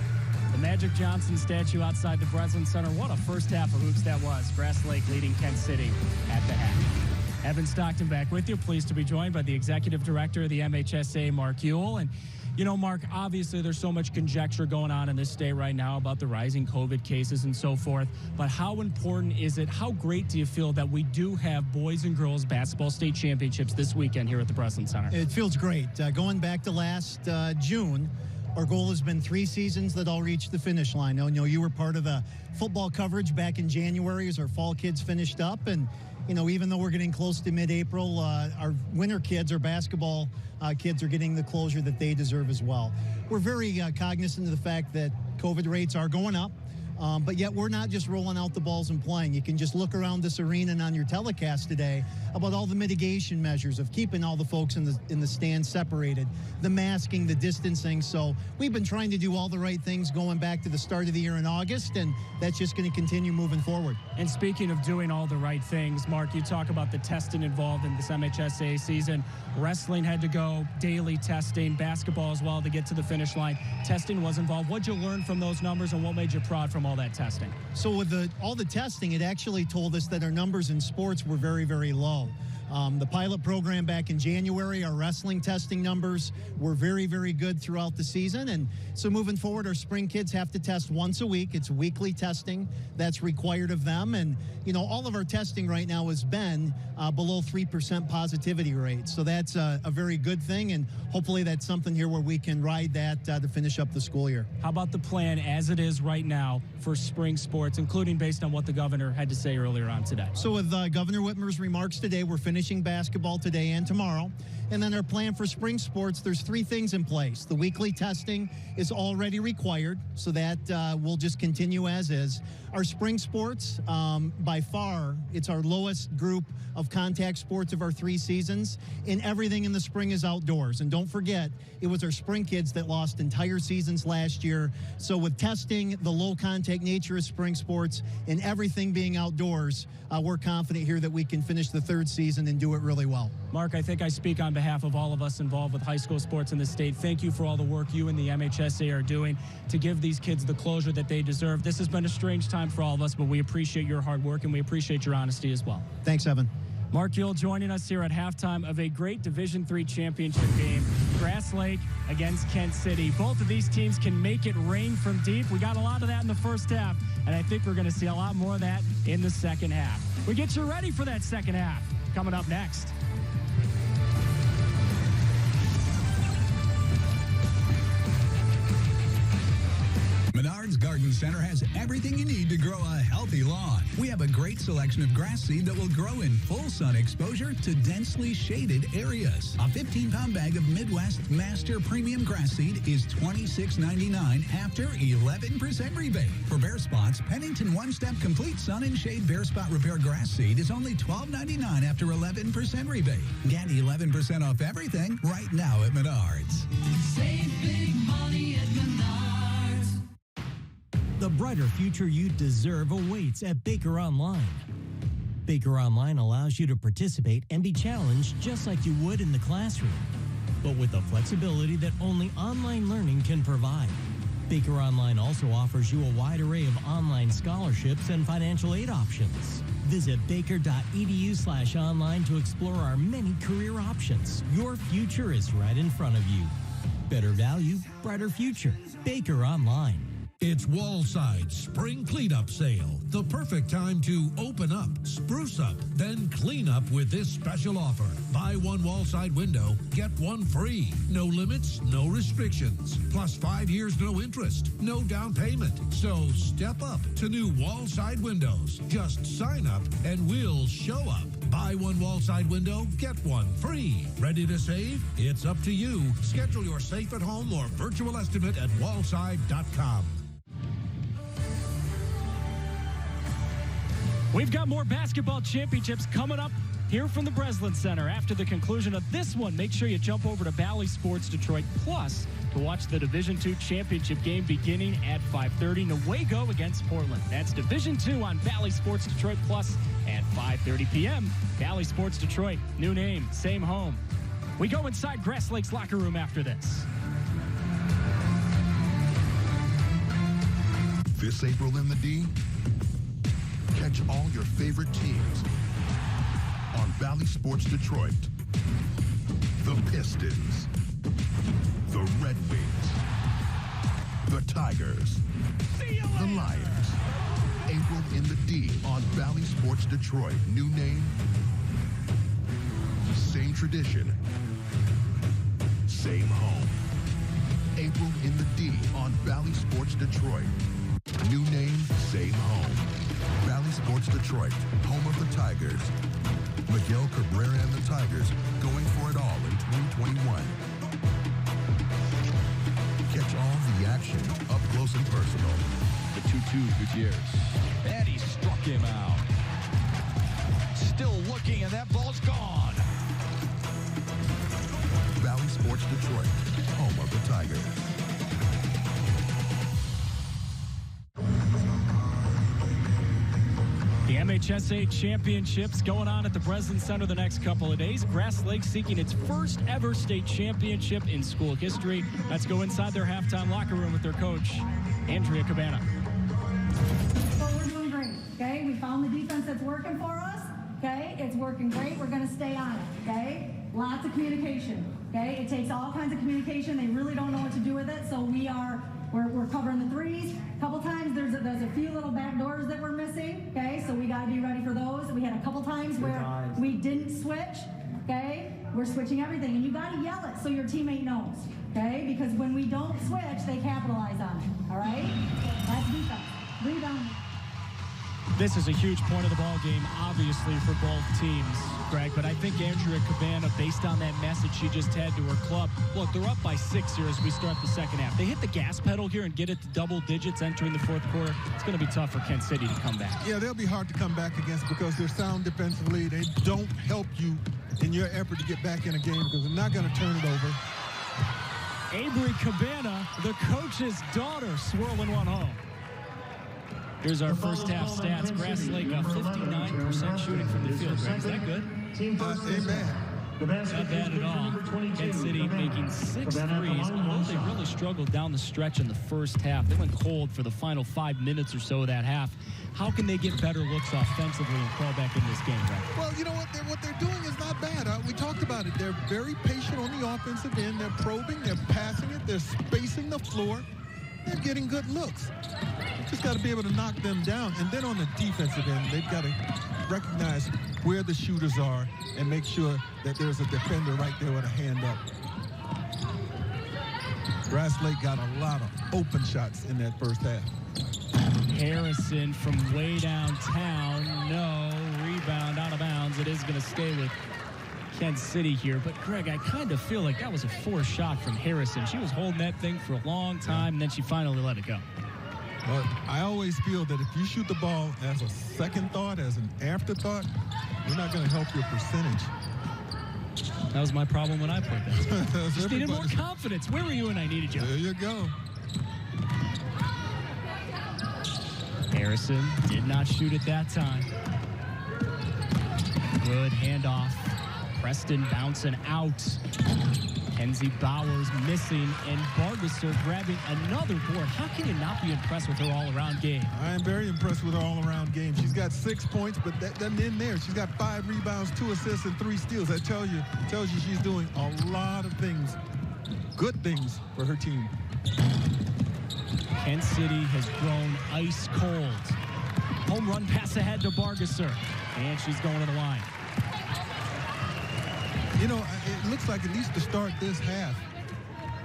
[SPEAKER 2] The Magic Johnson statue outside the Breslin Center. What a first half of hoops that was. Grass Lake leading Kent City at the half. Evan Stockton back with you. Pleased to be joined by the Executive Director of the MHSA, Mark Ewell. And, you know, Mark, obviously there's so much conjecture going on in this state right now about the rising COVID cases and so forth. But how important is it? How great do you feel that we do have boys and girls basketball state championships this weekend here at the Breslin Center?
[SPEAKER 18] It feels great. Going back to last June, our goal has been 3 seasons that all reach the finish line. I know you were part of the football coverage back in January as our fall kids finished up. And, you know, even though we're getting close to mid-April, our winter kids, our basketball kids are getting the closure that they deserve as well. We're very cognizant of the fact that COVID rates are going up. But yet we're not just rolling out the balls and playing. You can just look around this arena and on your telecast today. about all the mitigation measures of keeping all the folks in the stands separated, the masking, the distancing. So we've been trying to do all the right things going back to the start of the year in August, and that's just going to continue moving forward.
[SPEAKER 2] And speaking of doing all the right things, Mark, you talk about the testing involved in this MHSAA season. Wrestling had to go daily testing, basketball as well to get to the finish line. Testing was involved. What'd you learn from those numbers, and what made you proud from all that testing?
[SPEAKER 18] So with all the testing, it actually told us that our numbers in sports were very, very low. The pilot program back in January, our wrestling testing numbers were very, very good throughout the season. And so moving forward, our spring kids have to test once a week. It's weekly testing that's required of them. And, you know, all of our testing right now has been below 3% positivity rate. So that's a very good thing. And hopefully that's something here where we can ride that to finish up the school year.
[SPEAKER 2] How about the plan as it is right now for spring sports, including based on what the governor had to say earlier on today?
[SPEAKER 18] So with Governor Whitmer's remarks today, we're finishing basketball today and tomorrow. And then our plan for spring sports, there's 3 things in place. The weekly testing is already required, so that will just continue as is. Our spring sports, by far, it's our lowest group of contact sports of our 3 seasons, and everything in the spring is outdoors. And don't forget, it was our spring kids that lost entire seasons last year. So with testing, the low contact nature of spring sports, and everything being outdoors, we're confident here that we can finish the 3rd season and do it really well.
[SPEAKER 2] Mark, I think I speak on behalf of all of us involved with high school sports in the state. Thank you for all the work you and the MHSAA are doing to give these kids the closure that they deserve. This has been a strange time for all of us, but we appreciate your hard work and we appreciate your honesty as well.
[SPEAKER 18] Thanks, Evan.
[SPEAKER 2] Mark Yule joining us here at halftime of a great Division III championship game. Grass Lake against Kent City. Both of these teams can make it rain from deep. We got a lot of that in the first half, and I think we're going to see a lot more of that in the second half. We get you ready for that second half coming up next.
[SPEAKER 8] Menards Garden Center has everything you need to grow a healthy lawn. We have a great selection of grass seed that will grow in full sun exposure to densely shaded areas. A 15-pound bag of Midwest Master Premium Grass Seed is $26.99 after 11% rebate. For bare spots, Pennington One-Step Complete Sun and Shade Bare Spot Repair Grass Seed is only $12.99 after 11% rebate. Get 11% off everything right now at Menards.
[SPEAKER 9] Save big money at Menards.
[SPEAKER 19] The brighter future you deserve awaits at Baker Online. Baker Online allows you to participate and be challenged just like you would in the classroom, but with the flexibility that only online learning can provide. Baker Online also offers you a wide array of online scholarships and financial aid options. Visit baker.edu/online to explore our many career options. Your future is right in front of you. Better value, brighter future. Baker Online.
[SPEAKER 10] It's Wallside Spring Cleanup Sale. The perfect time to open up, spruce up, then clean up with this special offer. Buy one Wallside window, get one free. No limits, no restrictions. Plus 5 years, no interest, no down payment. So step up to new Wallside windows. Just sign up and we'll show up. Buy one Wallside window, get one free. Ready to save? It's up to you. Schedule your safe at home or virtual estimate at wallside.com.
[SPEAKER 2] We've got more basketball championships coming up here from the Breslin Center. After the conclusion of this one, make sure you jump over to Bally Sports Detroit Plus to watch the Division II championship game beginning at 5:30. Newaygo against Portland. That's Division II on Bally Sports Detroit Plus at 5:30 p.m. Bally Sports Detroit, new name, same home. We go inside Grass Lake's locker room after this.
[SPEAKER 3] This April in the D, catch all your favorite teams on Bally Sports Detroit. The Pistons, the Red Wings, the Tigers, the Lions. April in the D on Bally Sports Detroit. New name, same tradition, same home. April in the D on Bally Sports Detroit. New name, same home. Bally Sports Detroit, home of the Tigers. Miguel Cabrera and the Tigers going for it all in 2021. Catch all the action up close and personal.
[SPEAKER 17] The 2-2 Gutierrez. And he struck him out. Still looking, and that ball's gone.
[SPEAKER 3] Valley Sports Detroit, home of the Tigers.
[SPEAKER 2] The MHSA Championships going on at the Breslin Center the next couple of days. Grass Lake seeking its first ever state championship in school history. Let's go inside their halftime locker room with their coach, Andrea Cabana.
[SPEAKER 4] So we're doing great, okay? We found the defense that's working for us, okay? It's working great. We're going to stay on it, okay? Lots of communication, okay? It takes all kinds of communication. They really don't know what to do with it, so we're covering the threes. A couple times there's a few little back doors that we're missing, okay? So we got to be ready for those. We had a couple times where we didn't switch, okay? We're switching everything, and you got to yell it so your teammate knows, okay? Because when we don't switch, they capitalize on it, all right? That's defense. Rebound.
[SPEAKER 2] This is a huge point of the ball game, obviously, for both teams, Greg. But I think Andrea Cabana, based on that message she just had to her club, look, they're up by 6 here as we start the second half. They hit the gas pedal here and get it to double digits entering the fourth quarter. It's going to be tough for Kent City to come back.
[SPEAKER 1] Yeah, they'll be hard to come back against because they're sound defensively. They don't help you in your effort to get back in a game because they're not going to turn it over.
[SPEAKER 2] Avery Cabana, the coach's daughter, swirling one home. Here's our first half stats. Grass Lake, 59% shooting from the field. Greg, is that good?
[SPEAKER 1] Amen.
[SPEAKER 2] Not bad at all. Kent City making 6 threes, although they really struggled down the stretch in the first half. They went cold for the final 5 minutes or so of that half. How can they get better looks offensively and crawl back in this game, Greg?
[SPEAKER 1] Well, you know what they're doing is not bad. We talked about it. They're very patient on the offensive end. They're probing, they're passing it, they're spacing the floor. They're getting good looks. Just got to be able to knock them down. And then on the defensive end, they've got to recognize where the shooters are and make sure that there's a defender right there with a hand up. Grass Lake got a lot of open shots in that first half.
[SPEAKER 2] Harrison from way downtown. No. Rebound out of bounds. It is going to stay with Kent City here. But, Greg, I kind of feel like that was a forced shot from Harrison. She was holding that thing for a long time, and then she finally let it go.
[SPEAKER 1] Well, I always feel that if you shoot the ball as a second thought, as an afterthought, you're not going to help your percentage.
[SPEAKER 2] That was my problem when I played that. Just needed more confidence. Where were you when I needed you?
[SPEAKER 1] There you go.
[SPEAKER 2] Harrison did not shoot at that time. Good handoff. Preston bouncing out. Kenzie Bowers missing, and Bargesser grabbing another board. How can you not be impressed with her all-around game?
[SPEAKER 1] I am very impressed with her all-around game. She's got 6 points, but that doesn't end there. She's got 5 rebounds, 2 assists, and 3 steals. That tells you she's doing a lot of things, good things for her team.
[SPEAKER 2] Kent City has grown ice cold. Home run pass ahead to Bargesser, and she's going to the line.
[SPEAKER 1] You know, it looks like at least to start this half,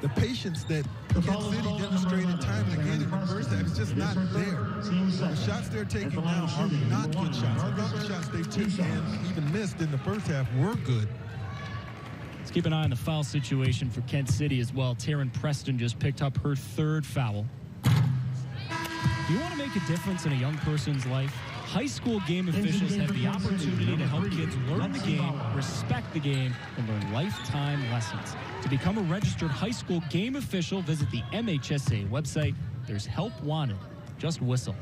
[SPEAKER 1] the patience that Kent City demonstrated time and again in the first half is just not there. The shots they're taking now are not good shots. I thought the shots they took and even missed in the first half were good.
[SPEAKER 2] Let's keep an eye on the foul situation for Kent City as well. Taryn Preston just picked up her 3rd foul. Do you want to make a difference in a young person's life? High school game officials have the opportunity to help kids learn the game, respect the game, and learn lifetime lessons. To become a registered high school game official, visit the MHSA website. There's help wanted. Just whistle.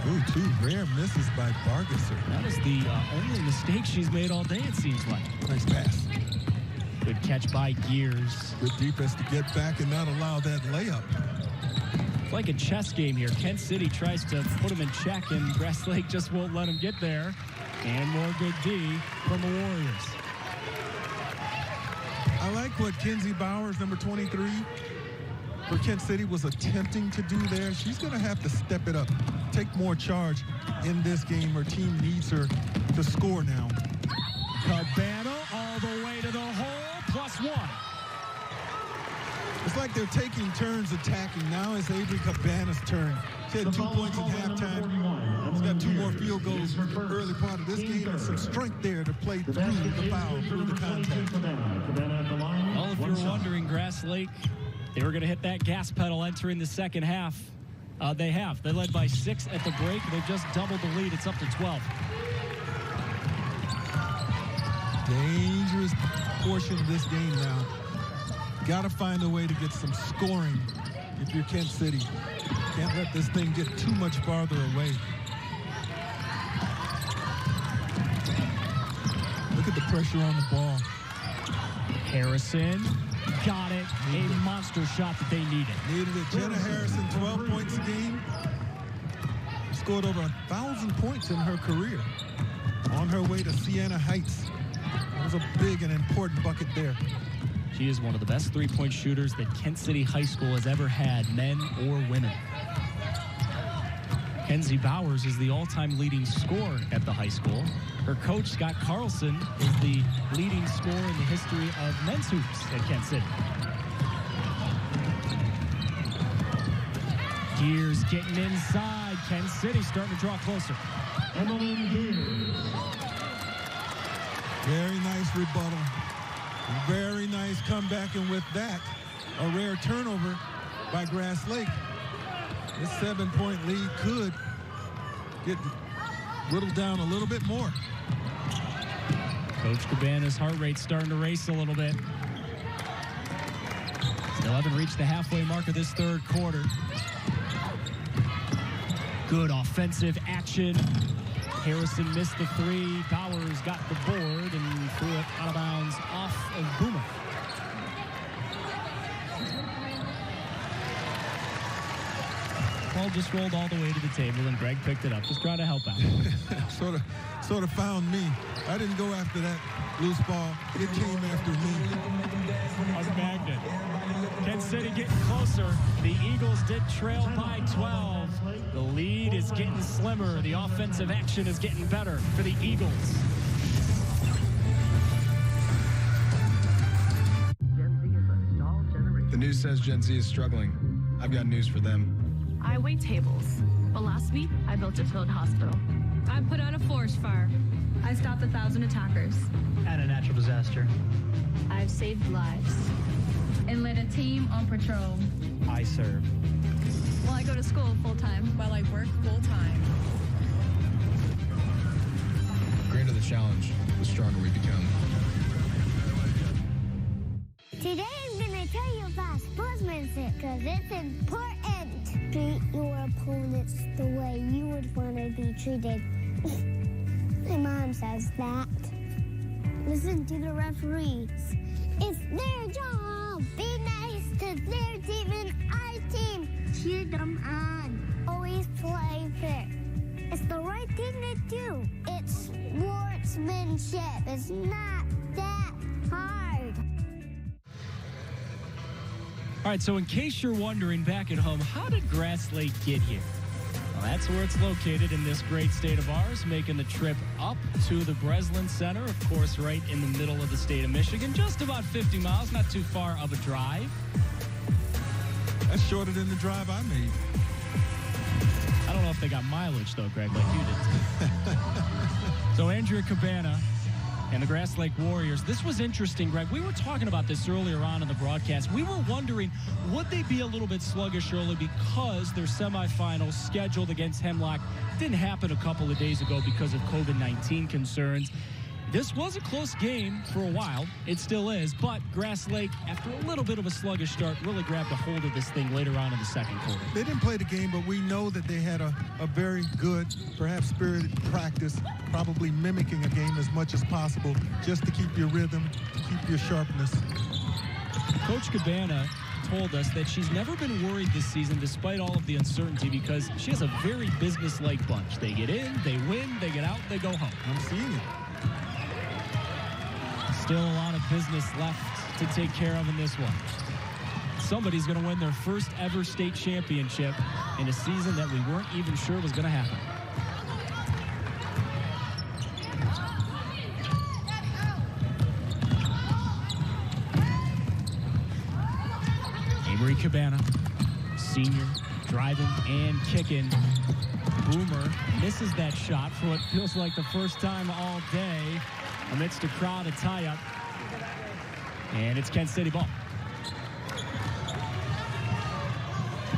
[SPEAKER 1] Ooh, 2 rare misses by Bargesser.
[SPEAKER 2] That is the only mistake she's made all day, it seems like.
[SPEAKER 1] Nice pass.
[SPEAKER 2] Good catch by Gears.
[SPEAKER 1] Good defense to get back and not allow that layup.
[SPEAKER 2] It's like a chess game here. Kent City tries to put him in check, and Grass Lake just won't let him get there. And more good D from the Warriors.
[SPEAKER 1] I like what Kenzie Bowers, number 23, for Kent City was attempting to do there. She's going to have to step it up, take more charge in this game. Her team needs her to score now.
[SPEAKER 2] Cabana all the way to the hole, +1.
[SPEAKER 1] It's like they're taking turns attacking. Now it's Avery Cabana's turn. She had 2 points at halftime. She's got 2 more field goals in the early part of this game and some strength there to play through the foul, through the contact.
[SPEAKER 2] Well, if you're wondering, Grass Lake, they were going to hit that gas pedal entering the second half. They have. They led by 6 at the break. They've just doubled the lead. It's up to 12.
[SPEAKER 1] Dangerous portion of this game now. Got to find a way to get some scoring if you're Kent City. Can't let this thing get too much farther away. Look at the pressure on the ball.
[SPEAKER 2] Harrison got it. A monster shot that they needed.
[SPEAKER 1] Needed it. Jenna Harrison, 12 points a game. Scored over 1,000 points in her career. On her way to Siena Heights. That was a big and important bucket there.
[SPEAKER 2] She is one of the best three-point shooters that Kent City High School has ever had, men or women. Kenzie Bowers is the all-time leading scorer at the high school. Her coach, Scott Carlson, is the leading scorer in the history of men's hoops at Kent City. Gears getting inside. Kent City starting to draw closer.
[SPEAKER 1] Very nice rebuttal. Very nice comeback, and with that, a rare turnover by Grass Lake. This 7-point lead could get whittled down a little bit more.
[SPEAKER 2] Coach Cabana's heart rate starting to race a little bit. Still haven't reached the halfway mark of this third quarter. Good offensive action. Harrison missed the three. Bowers got the board and threw it out of bounds off of Boomer. Ball just rolled all the way to the table, and Greg picked it up. Just trying to help out.
[SPEAKER 1] sort of found me. I didn't go after that loose ball. It came after me.
[SPEAKER 2] A magnet. Kent City getting closer. The Eagles did trail by 12. The lead is getting slimmer. The offensive action is getting better for the Eagles.
[SPEAKER 13] The news says Gen Z is struggling. I've got news for them.
[SPEAKER 20] I wait tables, but last week I built a field hospital.
[SPEAKER 21] I put out a forest fire.
[SPEAKER 20] I stopped 1,000 attackers.
[SPEAKER 22] At a natural disaster.
[SPEAKER 20] I've saved lives. And led a team on patrol.
[SPEAKER 22] I serve.
[SPEAKER 20] Well, I go to school full-time.
[SPEAKER 21] While I work full-time.
[SPEAKER 13] The greater the challenge, the stronger we become.
[SPEAKER 23] Today I'm going to tell you about sportsmanship because it's important. Treat your opponents the way you would want to be treated. My mom says that. Listen to the referees. It's their job. Be nice to their team and our team. Cheer them on. Always play fair. It's the right thing to do. It's sportsmanship. It's not that hard.
[SPEAKER 2] All right, so in case you're wondering back at home, how did Grass Lake get here? Well, that's where it's located in this great state of ours, making the trip up to the Breslin Center, of course, right in the middle of the state of Michigan, just about 50 miles, not too far of a drive.
[SPEAKER 1] That's shorter than the drive I made.
[SPEAKER 2] I don't know if they got mileage, though, Greg, like you did. So Andrea Cabana and the Grass Lake Warriors. This was interesting, Greg. We were talking about this earlier on in the broadcast. We were wondering, would they be a little bit sluggish early because their semifinals scheduled against Hemlock didn't happen a couple of days ago because of COVID-19 concerns. This was a close game for a while. It still is, but Grass Lake, after a little bit of a sluggish start, really grabbed a hold of this thing later on in the second quarter.
[SPEAKER 1] They didn't play the game, but we know that they had a very good, perhaps spirited practice, probably mimicking a game as much as possible, just to keep your rhythm, keep your sharpness.
[SPEAKER 2] Coach Cabana told us that she's never been worried this season despite all of the uncertainty because she has a very business-like bunch. They get in, they win, they get out, they go home.
[SPEAKER 1] I'm seeing it.
[SPEAKER 2] Still a lot of business left to take care of in this one. Somebody's going to win their first ever state championship in a season that we weren't even sure was going to happen. Avery Cabana, senior, driving and kicking. Boomer misses that shot for what feels like the first time all day amidst a crowd of tie-up. And it's Kent City ball.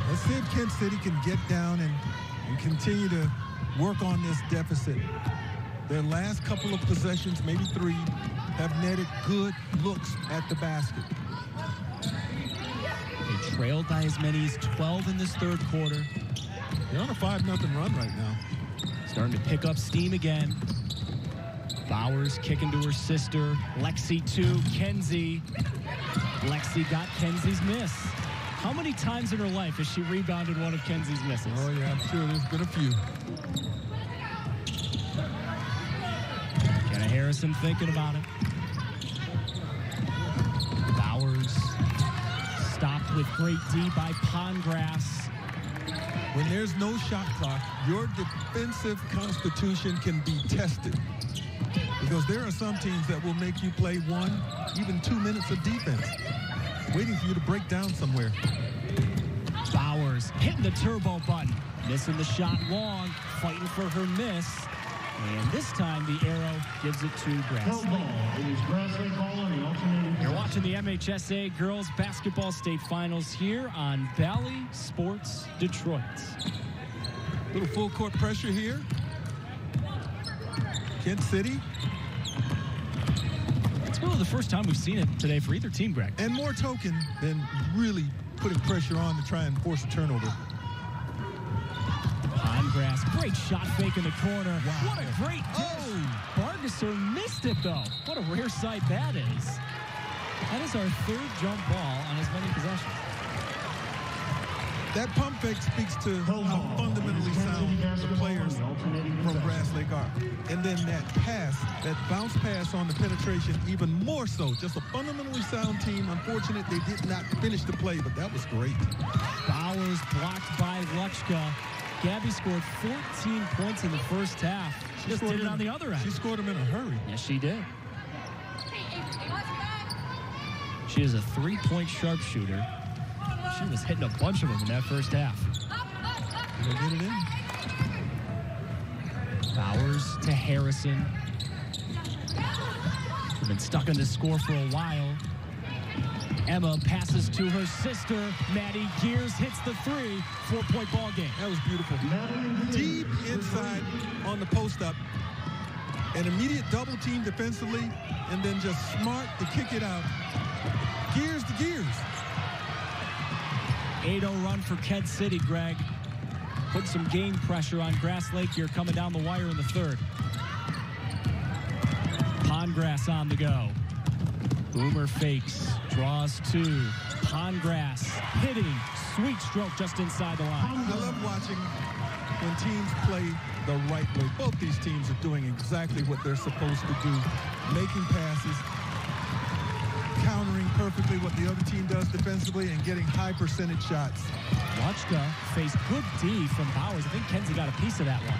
[SPEAKER 1] Let's see if Kent City can get down and continue to work on this deficit. Their last couple of possessions, maybe 3, have netted good looks at the basket.
[SPEAKER 2] They trailed by as many as 12 in this third quarter.
[SPEAKER 1] They're on a 5-0 run right now.
[SPEAKER 2] Starting to pick up steam again. Bowers kicking to her sister. Lexi to Kenzie. Lexi got Kenzie's miss. How many times in her life has she rebounded one of Kenzie's misses?
[SPEAKER 1] Oh, yeah, I'm sure there's been a few.
[SPEAKER 2] Kenna Harrison thinking about it. Bowers stopped with great D by Pongrass.
[SPEAKER 1] When there's no shot clock, your defensive constitution can be tested. Because there are some teams that will make you play 1, even 2 minutes of defense, waiting for you to break down somewhere.
[SPEAKER 2] Bowers hitting the turbo button, missing the shot long, fighting for her miss. And this time the arrow gives it to Grass Lake. You're watching the MHSA Girls Basketball State Finals here on Valley Sports Detroit.
[SPEAKER 1] Little full court pressure here. Kent City.
[SPEAKER 2] It's really the first time we've seen it today for either team, Greg.
[SPEAKER 1] And more token than really putting pressure on to try and force a turnover.
[SPEAKER 2] Pongrass, great shot fake in the corner.
[SPEAKER 1] Wow.
[SPEAKER 2] What a great dish. Oh, Bargesser missed it, though. What a rare sight that is. That is our 3rd jump ball on as many possessions.
[SPEAKER 1] That pump fake speaks to how fundamentally sound the players from Grass Lake are. And then that pass, that bounce pass on the penetration, even more so. Just a fundamentally sound team. Unfortunate they did not finish the play, but that was great.
[SPEAKER 2] Bowers blocked by Luchka. Gabby scored 14 points in the first half. She just did it on the other end.
[SPEAKER 1] She scored them in a hurry.
[SPEAKER 2] Yes, she did. She is a 3-point sharpshooter. She was hitting a bunch of them in that first half.
[SPEAKER 1] They'll get it in.
[SPEAKER 2] Bowers to Harrison. They've been stuck on this score for a while. Emma passes to her sister. Maddie Gears hits the 3. 4-point ball game.
[SPEAKER 1] That was beautiful. Deep inside on the post-up. An immediate double team defensively, and then just smart to kick it out. Gears to Gears.
[SPEAKER 2] 8-0 run for Kent City, Greg. Put some game pressure on Grass Lake here coming down the wire in the 3rd. Pongrass on the go. Boomer fakes, draws 2. Pongrass hitting, sweet stroke just inside the line.
[SPEAKER 1] I love watching when teams play the right way. Both these teams are doing exactly what they're supposed to do. Making passes, countering perfectly what the other team does defensively, and getting high percentage shots.
[SPEAKER 2] Luchka faced good D from Bowers. I think Kenzie got a piece of that one.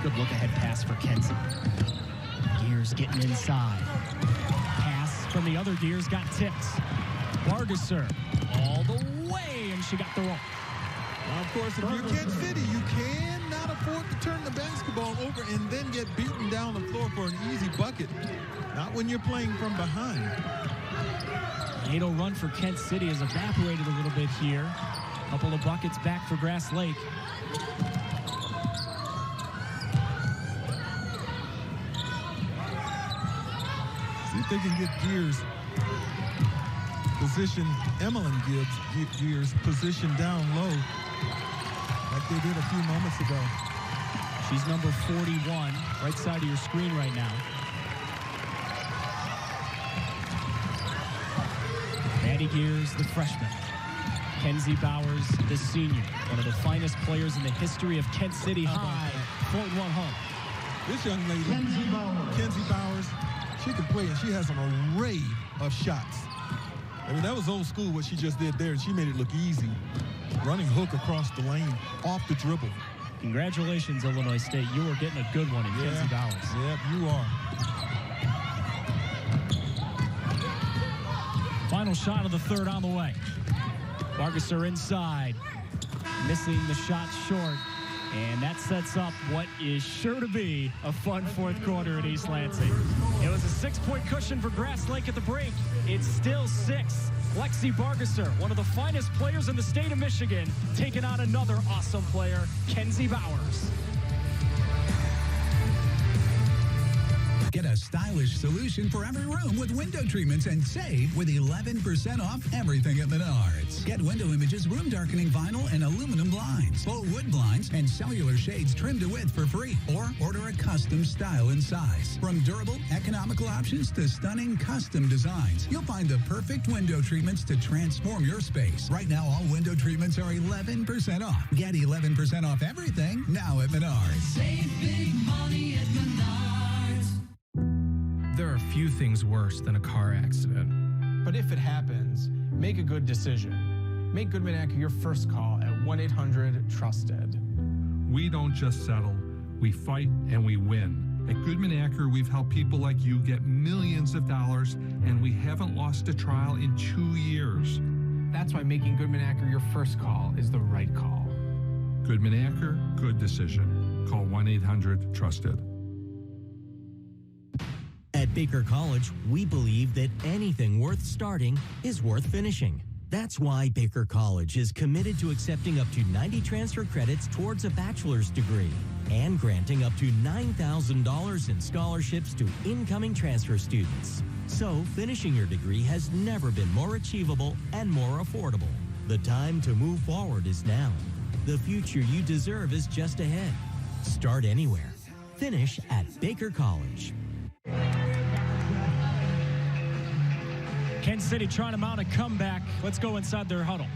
[SPEAKER 2] Good look-ahead pass for Kenzie. Gears getting inside. Pass from the other Gears got tipped. Bargesser all the way, and she got the roll.
[SPEAKER 1] Now, of course, if you're Kent City, you cannot afford to turn the basketball over and then get beaten down the floor for an easy bucket. Not when you're playing from behind.
[SPEAKER 2] 8-0 run for Kent City has evaporated a little bit here. Couple of buckets back for Grass Lake.
[SPEAKER 1] See if they can get Gears position, Emmeline Gibbs Gears positioned down low like they did a few moments ago.
[SPEAKER 2] She's number 41, right side of your screen right now. Maddie Gears, the freshman. Kenzie Bowers, the senior. One of the finest players in the history of Kent City High. 4-1 home.
[SPEAKER 1] This young lady, Kenzie Bowers, she can play, and she has an array of shots. I mean, that was old school what she just did there, and she made it look easy. Running hook across the lane, off the dribble.
[SPEAKER 2] Congratulations, Illinois State. You are getting a good one in Kenzie Bowers.
[SPEAKER 1] Yep, you are.
[SPEAKER 2] Final shot of the 3rd on the way. Bargesser inside, missing the shot short. And that sets up what is sure to be a fun 4th quarter at East Lansing. It was a 6-point cushion for Grass Lake at the break. It's still 6. Lexi Bargesser, one of the finest players in the state of Michigan, taking on another awesome player, Kenzie Bowers.
[SPEAKER 8] Get a stylish solution for every room with window treatments and save with 11% off everything at Menards. Get window images, room darkening vinyl, and aluminum blinds, faux wood blinds, and cellular shades trimmed to width for free. Or order a custom style and size. From durable, economical options to stunning custom designs, you'll find the perfect window treatments to transform your space. Right now, all window treatments are 11% off. Get 11% off everything now at Menards.
[SPEAKER 9] Save big money at Menards.
[SPEAKER 13] There are few things worse than a car accident. But if it happens, make a good decision. Make Goodman Acura your first call at 1-800-TRUSTED.
[SPEAKER 14] We don't just settle, we fight and we win. At Goodman Acura, we've helped people like you get millions of dollars, and we haven't lost a trial in 2 years.
[SPEAKER 13] That's why making Goodman Acura your first call is the right call.
[SPEAKER 14] Goodman Acura, good decision. Call 1-800-TRUSTED.
[SPEAKER 19] At Baker College, we believe that anything worth starting is worth finishing. That's why Baker College is committed to accepting up to 90 transfer credits towards a bachelor's degree and granting up to $9,000 in scholarships to incoming transfer students. So, finishing your degree has never been more achievable and more affordable. The time to move forward is now. The future you deserve is just ahead. Start anywhere. Finish at Baker College.
[SPEAKER 2] Kansas City trying to mount a comeback. Let's go inside their huddle.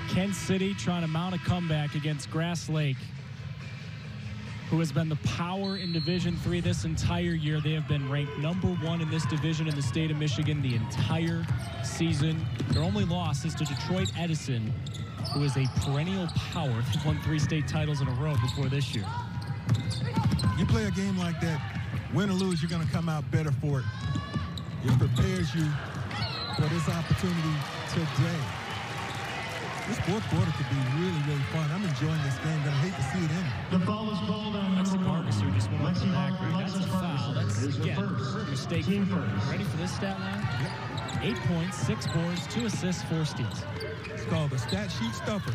[SPEAKER 2] Kansas City trying to mount a comeback against Grass Lake, who has been the power in Division III this entire year. They have been ranked #1 in this division in the state of Michigan the entire season. Their only loss is to Detroit Edison, who is a perennial power. They've won 3 state titles in a row before this year.
[SPEAKER 1] You play a game like that, win or lose, you're going to come out better for it. It prepares you for this opportunity today. This fourth quarter could be really, really fun. I'm enjoying this game. Gonna hate to see it end.
[SPEAKER 6] The foul is called on
[SPEAKER 2] Lexi
[SPEAKER 6] number 1.
[SPEAKER 2] Bargesser just went off the back. That's a
[SPEAKER 6] Lexi
[SPEAKER 2] foul. That's,
[SPEAKER 6] Ferguson is the
[SPEAKER 2] again,
[SPEAKER 6] first.
[SPEAKER 2] mistake.
[SPEAKER 6] Team first.
[SPEAKER 2] Ready for this stat line? Yep. 8 points, 6 boards, 2 assists, 4 steals.
[SPEAKER 1] It's called the stat sheet stuffer.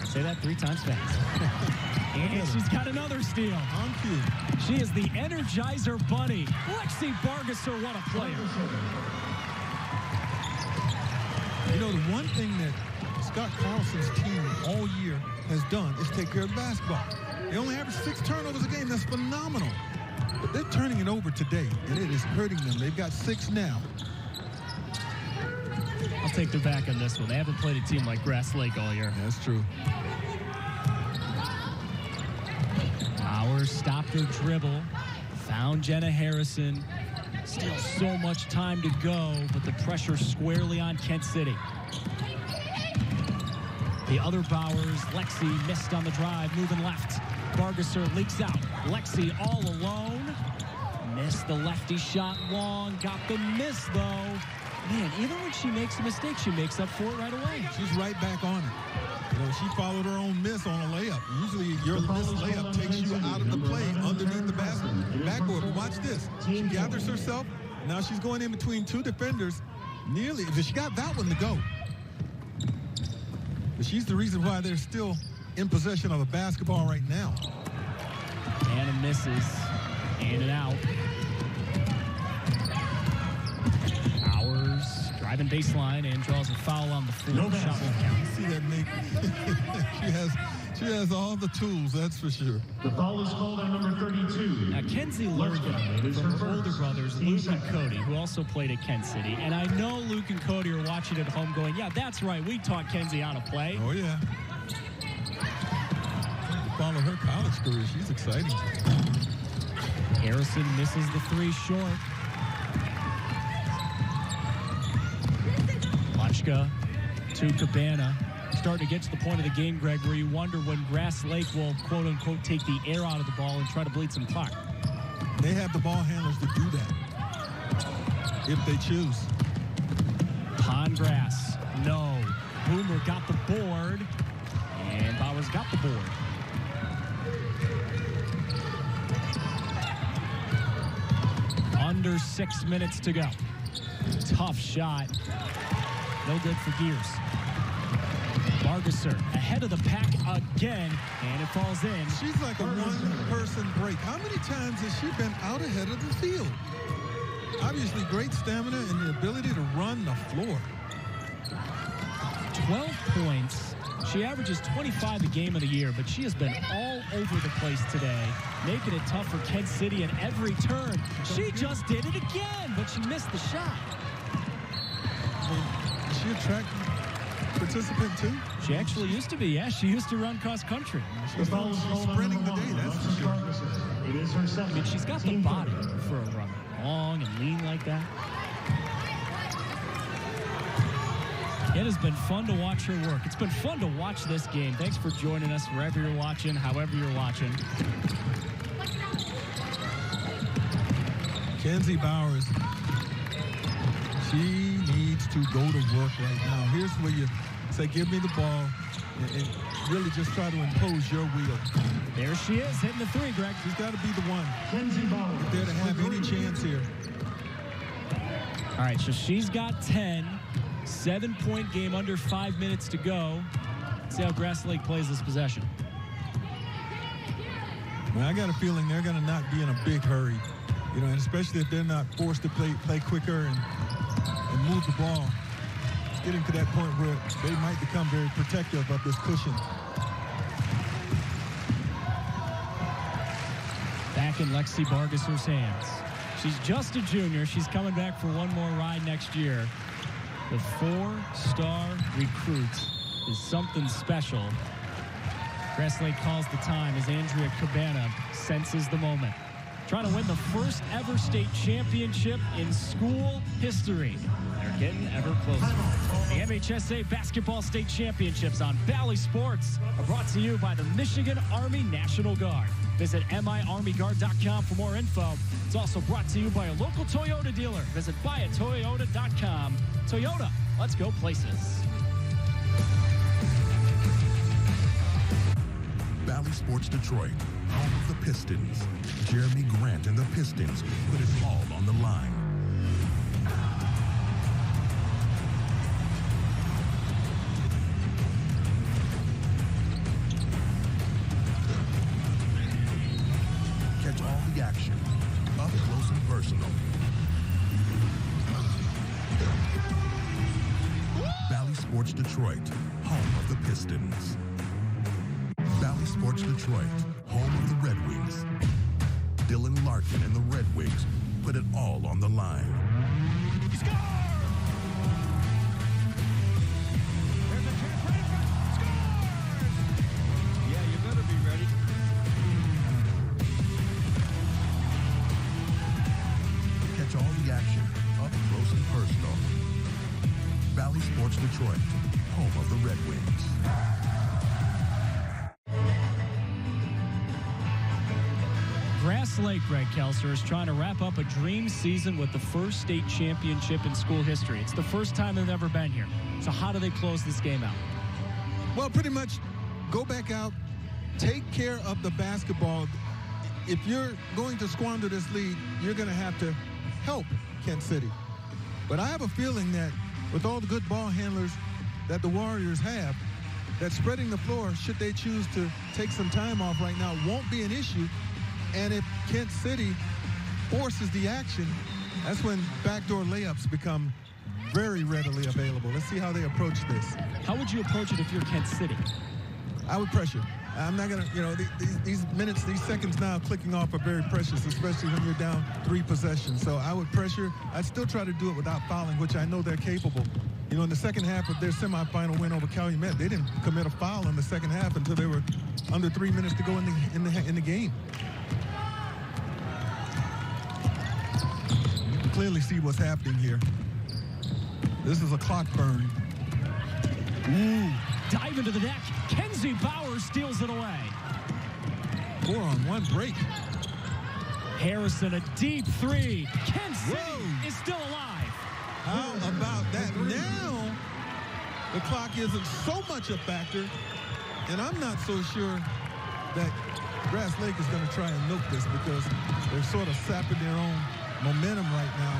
[SPEAKER 2] Say that 3 times fast. And she's got another steal.
[SPEAKER 1] On cue.
[SPEAKER 2] She is the Energizer Bunny. Lexi Bargesser, what a player.
[SPEAKER 1] You know, the one thing that Scott Carlson's team all year has done is take care of the basketball. They only average 6 turnovers a game. That's phenomenal. But they're turning it over today, and it is hurting them. They've got 6 now.
[SPEAKER 2] I'll take their back on this one. They haven't played a team like Grass Lake all year.
[SPEAKER 1] That's true.
[SPEAKER 2] Bowers stopped her dribble, found Jenna Harrison. Still so much time to go, but the pressure squarely on Kent City. The other Bowers, Lexi missed on the drive, moving left. Bargesser leaks out. Lexi all alone. Missed the lefty shot long. Got the miss, though. Man, even when she makes a mistake, she makes up for it right away.
[SPEAKER 1] She's right back on it. You know, she followed her own miss on a layup. Usually your missed layup takes you out of the play underneath the backboard. But watch this. She gathers herself. Now she's going in between 2 defenders. Nearly, but she got that one to go. But she's the reason why they're still in possession of a basketball right now.
[SPEAKER 2] Anna misses. In and out. Bowers driving baseline and draws a foul on the floor.
[SPEAKER 6] No
[SPEAKER 2] Shot won't count.
[SPEAKER 1] See that, Nate? she has all the tools, that's for sure.
[SPEAKER 6] The foul is called on number 32.
[SPEAKER 2] Now, Kenzie learned from her older brothers, Luke and Cody, who also played at Kent City. And I know Luke and Cody are watching at home going, yeah, that's right. We taught Kenzie how to play.
[SPEAKER 1] Oh, yeah. Follow her college career. She's exciting.
[SPEAKER 2] Harrison misses the 3 short. Lachka to Cabana. starting to get to the point of the game, Greg, where you wonder when Grass Lake will, quote-unquote, take the air out of the ball and try to bleed some clock.
[SPEAKER 1] They have the ball handlers to do that if they choose.
[SPEAKER 2] Pondgrass, no. Boomer got the board, and Bowers got the board. Under 6 minutes to go. Tough shot. No good for Gears. Bargesser ahead of the pack again, and it falls in.
[SPEAKER 1] She's like a one-person break. How many times has she been out ahead of the field? Obviously, great stamina and the ability to run the floor.
[SPEAKER 2] 12 points. She averages 25 a game of the year, but she has been all over the place today, making it tough for Kent City at every turn. She just did it again, but she missed the shot.
[SPEAKER 1] Is she a track participant too?
[SPEAKER 2] She actually used to be, yeah. She used to run cross country.
[SPEAKER 1] She's sprinting today, that's for sure.
[SPEAKER 6] It is her second.
[SPEAKER 2] I mean, she's got the body for a runner. Long and lean like that. It has been fun to watch her work. It's been fun to watch this game. Thanks for joining us wherever you're watching, however you're watching.
[SPEAKER 1] Kenzie Bowers, she needs to go to work right now. Here's where you say, give me the ball, and really just try to impose your will.
[SPEAKER 2] There she is, hitting the three, Greg.
[SPEAKER 1] She's got to be the one.
[SPEAKER 6] Kenzie Bowers.
[SPEAKER 1] If they're to have any chance here.
[SPEAKER 2] All right, so she's got 10. 7-point game, under 5 minutes to go. See how Grass Lake plays this possession.
[SPEAKER 1] Well, I got a feeling they're going to not be in a big hurry, you know, and especially if they're not forced to play quicker and move the ball. It's getting to that point where they might become very protective of this cushion.
[SPEAKER 2] Back in Lexi Bargesser's hands. She's just a junior. She's coming back for one more ride next year. The 4-star recruit is something special. Grass Lake calls the time as Andrea Cabana senses the moment. Trying to win the first ever state championship in school history. They're getting ever closer. The MHSA Basketball State Championships on Bally Sports are brought to you by the Michigan Army National Guard. Visit miarmyguard.com for more info. It's also brought to you by a local Toyota dealer. Visit buyatoyota.com. Toyota, let's go places.
[SPEAKER 3] Bally Sports Detroit, home of the Pistons. Jeremy Grant and the Pistons put it all on the line. Catch all the action, up close and personal. Bally Sports Detroit, home of the Pistons. Bally Sports Detroit, home of the Red Wings. Dylan Larkin and the Red Wings put it all on the line.
[SPEAKER 9] He scores! There's a chance for it. Scores! Yeah, you better be ready.
[SPEAKER 3] Catch all the action, up close and personal. Bally Sports Detroit, home of the Red Wings.
[SPEAKER 2] Grass Lake, Greg Kelser, is trying to wrap up a dream season with the first state championship in school history. It's the first time they've ever been here. So how do they close this game out?
[SPEAKER 1] Well, pretty much go back out, take care of the basketball. If you're going to squander this lead, you're going to have to help Kent City. But I have a feeling that with all the good ball handlers that the Warriors have, that spreading the floor, should they choose to take some time off right now, won't be an issue. And if Kent City forces the action, that's when backdoor layups become very readily available. Let's see how they approach this.
[SPEAKER 2] How would you approach it if you're Kent City?
[SPEAKER 1] I would pressure. I'm not going to, you know, these minutes, these seconds now clicking off are very precious, especially when you're down 3 possessions. So I would pressure. I'd still try to do it without fouling, which I know they're capable. You know, in the second half of their semifinal win over Calumet, they didn't commit a foul in the second half until they were under 3 minutes to go in the game. You can clearly see what's happening here. This is a clock burn. Ooh,
[SPEAKER 2] Dive into the deck. Kenzie Bowers steals it away.
[SPEAKER 1] 4-on-1 break.
[SPEAKER 2] Harrison, a deep three. Kent City is still alive.
[SPEAKER 1] How about that? Now the clock isn't so much a factor, and I'm not so sure that Grass Lake is going to try and milk this because they're sort of sapping their own momentum right now.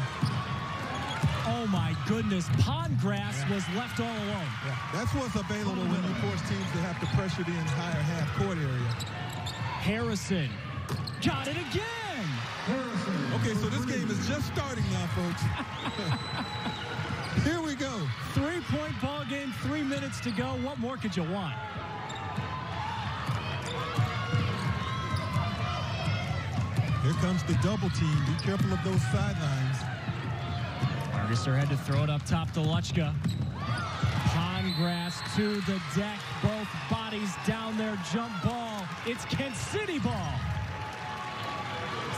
[SPEAKER 2] Oh my goodness, Pondgrass was left all alone.
[SPEAKER 1] Yeah, that's what's available when you force teams to have to pressure the entire half-court area.
[SPEAKER 2] Harrison got it again.
[SPEAKER 1] Okay, so this game is just starting now, folks. Here we go.
[SPEAKER 2] 3-point ball game, 3 minutes to go. What more could you want?
[SPEAKER 1] Here comes the double team. Be careful of those sidelines.
[SPEAKER 2] Bargesser had to throw it up top to Luchka. Pondgrass to the deck. Both bodies down there. Jump ball. It's Kent City ball.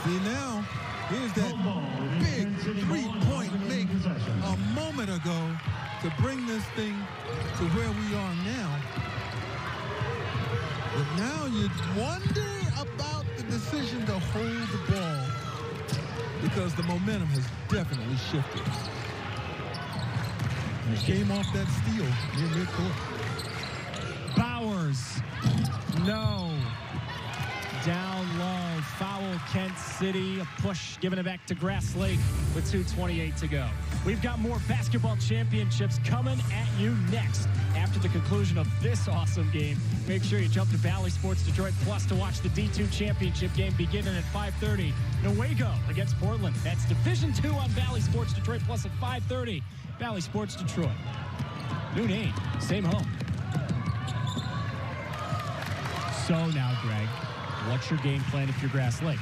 [SPEAKER 1] See now, here's that big three-point make a moment ago to bring this thing to where we are now. But now you wonder about the decision to hold the ball because the momentum has definitely shifted. And it came off that steal near midcourt.
[SPEAKER 2] Bowers, no. Down low, foul Kent City, a push, giving it back to Grass Lake with 2:28 to go. We've got more basketball championships coming at you next. After the conclusion of this awesome game, make sure you jump to Valley Sports Detroit Plus to watch the D2 championship game beginning at 5:30. Newaygo against Portland. That's Division II on Valley Sports Detroit Plus at 5:30. Valley Sports Detroit. New name, same home. So now, Greg, what's your game plan if you're Grass Lake?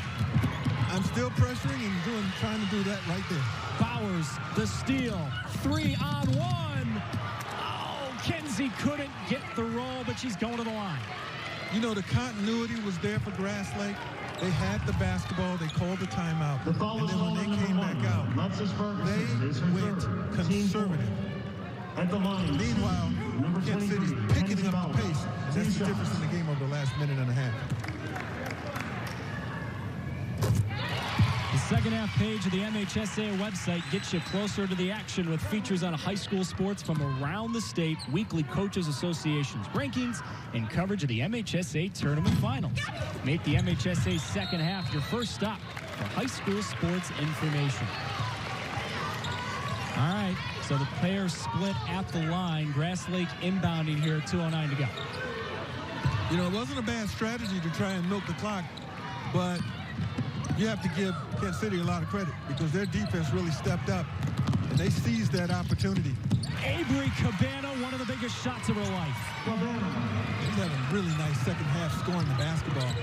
[SPEAKER 1] I'm still pressuring and trying to do that right there.
[SPEAKER 2] Bowers, the steal, 3-on-1. Oh, Kenzie couldn't get the roll, but she's going to the line.
[SPEAKER 1] You know, the continuity was there for Grass Lake. They had the basketball. They called the timeout. And then when they came back out, they went conservative.
[SPEAKER 6] At the line.
[SPEAKER 1] Meanwhile, Kent City's picking up the pace. And that's the difference in the game over the last minute and a half.
[SPEAKER 2] The second half page of the MHSA website gets you closer to the action with features on high school sports from around the state, weekly Coaches Association's rankings, and coverage of the MHSA tournament finals. Make the MHSA second half your first stop for high school sports information. All right, so the players split at the line. Grass Lake inbounding here, 2:09 to go.
[SPEAKER 1] You know, it wasn't a bad strategy to try and milk the clock, but you have to give Kent City a lot of credit because their defense really stepped up, and they seized that opportunity.
[SPEAKER 2] Avery Cabana, one of the biggest shots of her life.
[SPEAKER 1] She's having a really nice second half scoring the basketball.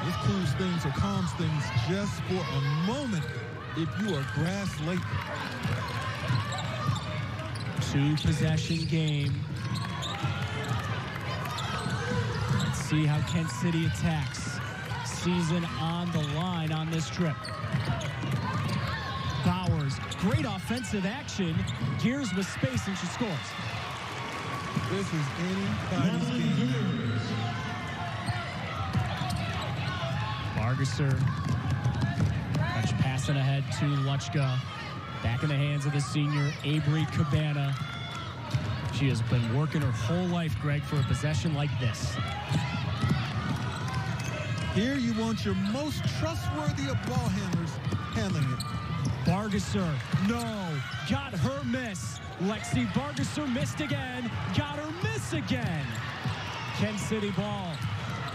[SPEAKER 1] This cools things or calms things just for a moment if you are Grass Lake.
[SPEAKER 2] 2-possession game. Let's see how Kent City attacks. Season on the line on this trip. Bowers, great offensive action. Gears with space and she scores.
[SPEAKER 1] This is anybody's game.
[SPEAKER 2] Bargesser. Much passing ahead to Luchka. Back in the hands of the senior, Avery Cabana. She has been working her whole life, Greg, for a possession like this.
[SPEAKER 1] Here you want your most trustworthy of ball handlers handling it.
[SPEAKER 2] Bargesser, no, got her miss. Lexi Bargesser missed again, got her miss again. Kent City ball,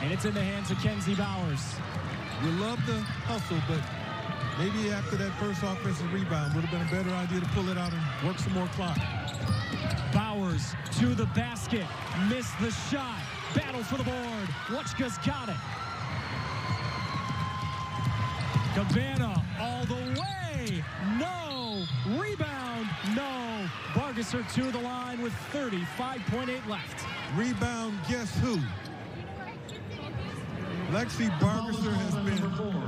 [SPEAKER 2] and it's in the hands of Kenzie Bowers.
[SPEAKER 1] You love the hustle, but maybe after that first offensive rebound would have been a better idea to pull it out and work some more clock.
[SPEAKER 2] Bowers to the basket, missed the shot, battle for the board. Luchka's got it. Cabana all the way, no, rebound, no. Bargesser to the line with 35.8 left.
[SPEAKER 1] Rebound, guess who? Lexi Bargesser has been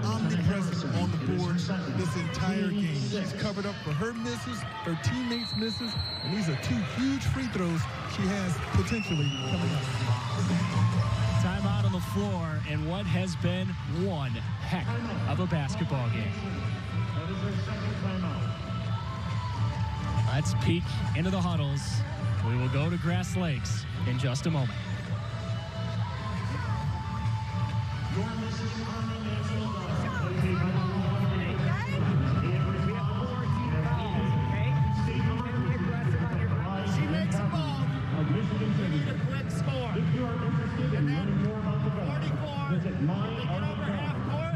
[SPEAKER 1] omnipresent on the board this entire game. She's covered up for her misses, her teammates' misses, and these are 2 huge free throws she has potentially coming up.
[SPEAKER 2] Timeout on the floor in what has been one heck of a basketball game. Let's peek into the huddles. We will go to Grass Lakes in just a moment.
[SPEAKER 9] She makes a ball. We need a quick score. And then 44. If they get over half court,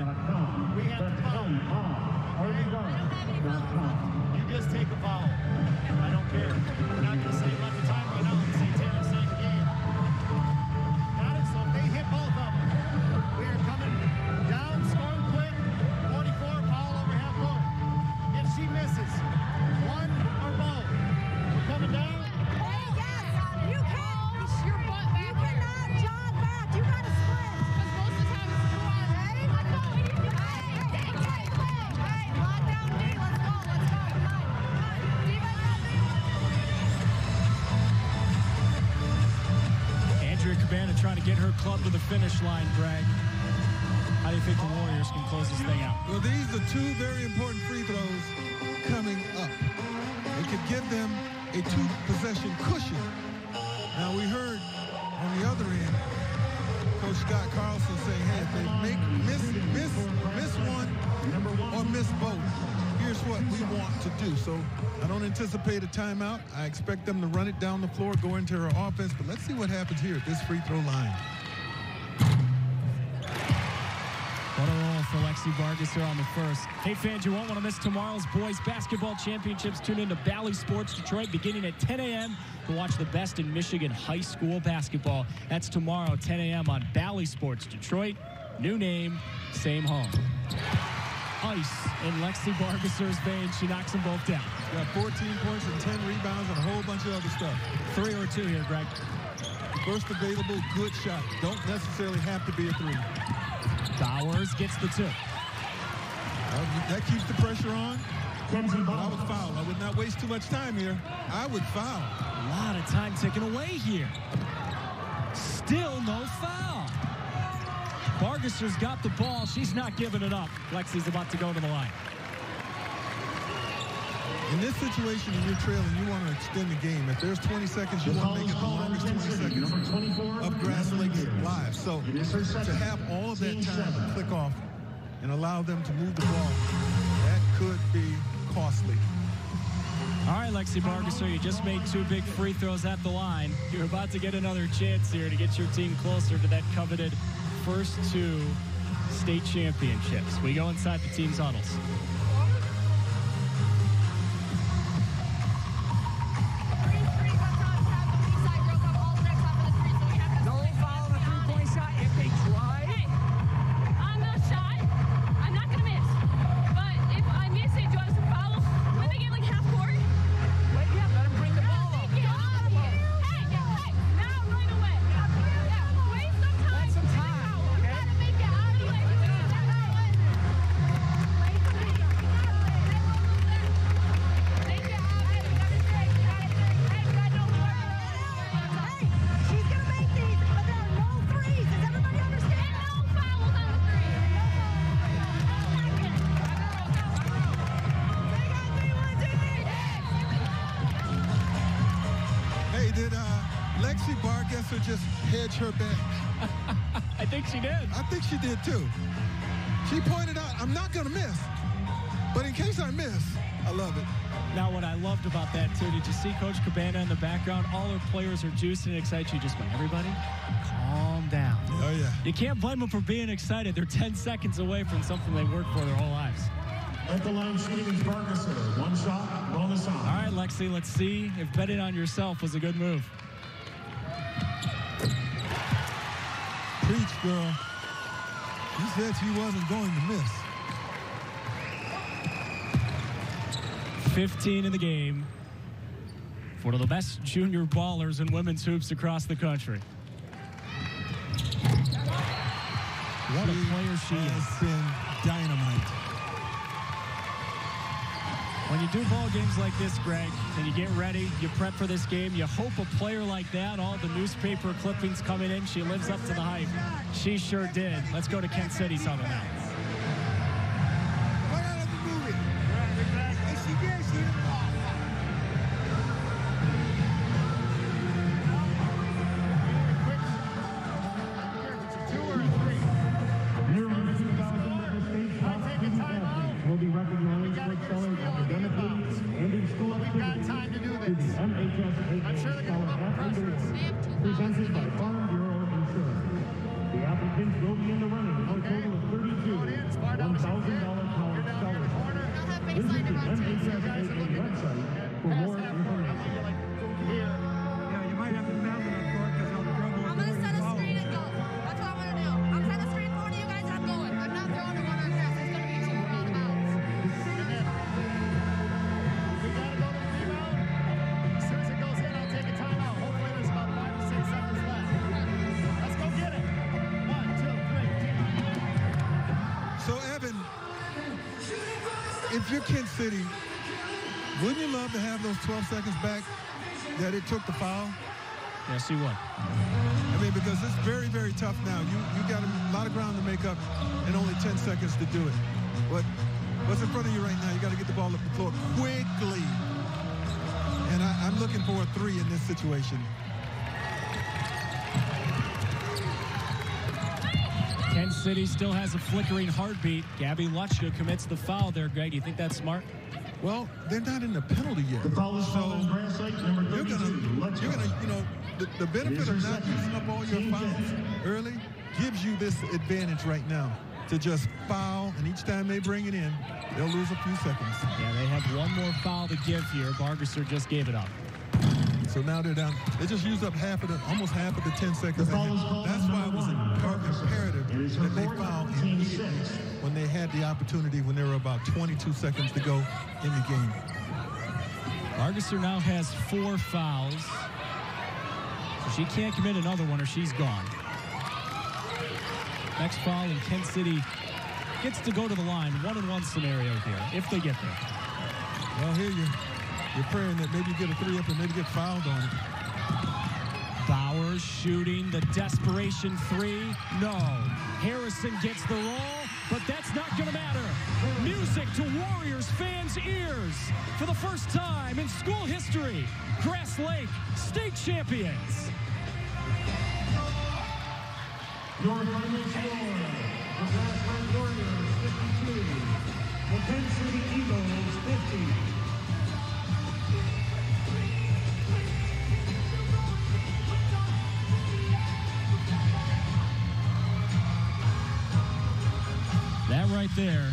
[SPEAKER 9] we have to foul. You just take a foul. I don't care. We're not going to say let the time run out and say Taylor saved the game. Got it? So if they hit both of them, we are coming down, scoring quick. 44, foul over half court. If she misses one or both, we're coming down.
[SPEAKER 12] You can't push your butt back. You cannot jog back. You got to sprint. Because most of the time it's too hard. Hey, lock down D. Let's go.
[SPEAKER 2] Andrea Cabana trying to get her club to the finish line, Greg. How do you think the Warriors can close this thing out?
[SPEAKER 1] Well, these are 2 very important free throws coming up. It could give them a 2-possession cushion. Now, we heard on the other end, Coach Scott Carlson saying, hey, if they miss one or miss both, here's what we want to do. So I don't anticipate a timeout. I expect them to run it down the floor, go into her offense. But let's see what happens here at this free throw line.
[SPEAKER 2] What a roll for Lexi Bargesser on the first. Hey, fans, you won't want to miss tomorrow's boys basketball championships. Tune into Bally Sports Detroit beginning at 10 a.m. to watch the best in Michigan high school basketball. That's tomorrow, 10 a.m. on Bally Sports Detroit. New name, same home. Ice in Lexi Bargesser's veins. She knocks them both down.
[SPEAKER 1] Got 14 points and 10 rebounds and a whole bunch of other stuff.
[SPEAKER 2] 3 or 2 here, Greg.
[SPEAKER 1] First available, good shot. Don't necessarily have to be a 3.
[SPEAKER 2] Bowers gets the 2.
[SPEAKER 1] That keeps the pressure on. But I would foul. I would not waste too much time here. I would foul.
[SPEAKER 2] A lot of time taken away here. Still no foul. Bargesser's got the ball. She's not giving it up. Lexi's about to go to the line.
[SPEAKER 1] In this situation, when you're trailing, you want to extend the game. If there's 20 seconds, you want to make it the longest 20 seconds of Grass Lakes live. So to have all of that time to click off and allow them to move the ball, that could be costly.
[SPEAKER 2] All right, Lexi Bargesser, you just made 2 big free throws at the line. You're about to get another chance here to get your team closer to that coveted first 2 state championships. We go inside the team's huddles.
[SPEAKER 1] Lexi Bargesser just hedged her bet?
[SPEAKER 2] I think she did.
[SPEAKER 1] I think she did too. She pointed out, I'm not going to miss. But in case I miss, I love it.
[SPEAKER 2] Now, what I loved about that, too, did you see Coach Cabana in the background? All her players are juicing and excited. She just went, everybody, calm down.
[SPEAKER 1] Oh, yeah.
[SPEAKER 2] You can't blame them for being excited. They're 10 seconds away from something they worked for their whole lives.
[SPEAKER 6] At the line, Stevens Bargesser. 1 shot, bonus on.
[SPEAKER 2] All right, Lexi, let's see if betting on yourself was a good move.
[SPEAKER 1] Preach, girl. You said she wasn't going to miss.
[SPEAKER 2] 15 in the game. For one of the best junior ballers in women's hoops across the country. What a player she
[SPEAKER 1] has
[SPEAKER 2] is.
[SPEAKER 1] been dynamite.
[SPEAKER 2] When you do ball games like this, Greg, and you get ready, you prep for this game, you hope a player like that, all the newspaper clippings coming in, she lives up to the hype. She sure did. Let's go to Kent City Southern now.
[SPEAKER 6] Will be recognized for excelling academically and in school activities through the MHS Scholar Athlete Award, presented by Farm Bureau Insurance. The applicants will be in the running for a total of 32 $1,000 college scholarships. Visit the MHS website for more information.
[SPEAKER 12] Yeah, you might have to mount it up because I'll trouble. I'm going to set a screen and go. That's what I'm going to do. I'm setting a screen for you guys and I'm going. I'm not throwing the one on grass. It's going to be too out of bounds.
[SPEAKER 9] We got to go to the rebound. As soon as it goes in, I'll take a timeout. Hopefully there's about 5 to 6 seconds left. Let's go get it. 1, 2, 3.
[SPEAKER 1] So, Evan, if you're Kent City, wouldn't you love to have those 12 seconds back that it took the foul?
[SPEAKER 2] Yes, you would.
[SPEAKER 1] I mean, because it's very, very tough now. You got a lot of ground to make up and only 10 seconds to do it. But what's in front of you right now? You got to get the ball up the floor quickly. And I'm looking for a 3 in this situation.
[SPEAKER 2] Kent City still has a flickering heartbeat. Gabby Luchka commits the foul there, Greg. Do you think that's smart?
[SPEAKER 1] Well, they're not in the penalty yet.
[SPEAKER 6] The foul is called on Grass Lake, number 32.
[SPEAKER 1] You're gonna, you know, the benefit of not using up all your fouls early gives you this advantage right now to just foul, and each time they bring it in, they'll lose a few seconds.
[SPEAKER 2] Yeah, they have one more foul to give here. Bargesser just gave it up.
[SPEAKER 1] So now they're down. They just used up almost half of the 10 seconds. That's why it was imperative that they foul immediately when they had the opportunity when there were about 22 seconds to go in the game.
[SPEAKER 2] Bargesser now has 4 fouls. So she can't commit another one or she's gone. Next foul, and Kent City gets to go to the line. 1-and-1 scenario here, if they get there.
[SPEAKER 1] Well, here you're praying that maybe you get a 3 up and maybe get fouled on it.
[SPEAKER 2] Bowers shooting the desperation 3. No. Harrison gets the roll, but that's not going to matter. Music to Warriors fans' ears. For the first time in school history, Grass Lake state champions.
[SPEAKER 6] Your final score, the Grass Lake Warriors 52, the Kent City Eagles 50.
[SPEAKER 2] That right there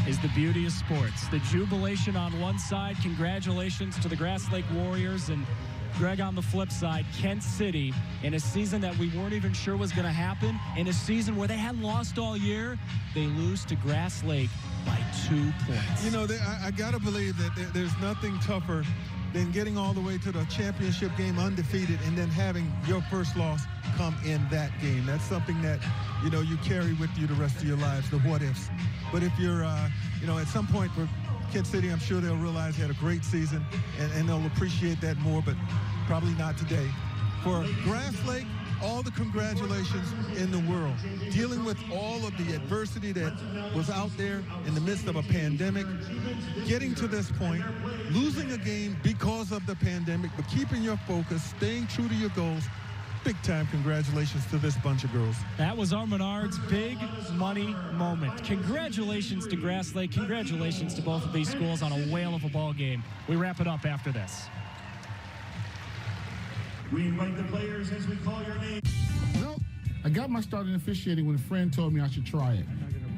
[SPEAKER 2] is the beauty of sports. The jubilation on one side, congratulations to the Grass Lake Warriors, and Greg on the flip side, Kent City, in a season that we weren't even sure was going to happen, in a season where they hadn't lost all year, they lose to Grass Lake by 2 points.
[SPEAKER 1] You know, I got to believe that there's nothing tougher than getting all the way to the championship game undefeated and then having your first loss come in that game. That's something that, you know, you carry with you the rest of your lives, the what-ifs. But if you're, you know, at some point for Kent City, I'm sure they'll realize they had a great season and they'll appreciate that more, but probably not today. For Grass Lake, all the congratulations in the world. Dealing with all of the adversity that was out there in the midst of a pandemic, getting to this point, losing a game because of the pandemic, but keeping your focus, staying true to your goals. Big time congratulations to this bunch of girls.
[SPEAKER 2] That was our Menards' big money moment. Congratulations to Grass Lake. Congratulations to both of these schools on a whale of a ball game. We wrap it up after this.
[SPEAKER 6] We invite the players as we call your name.
[SPEAKER 5] Well, I got my start in officiating when a friend told me I should try it.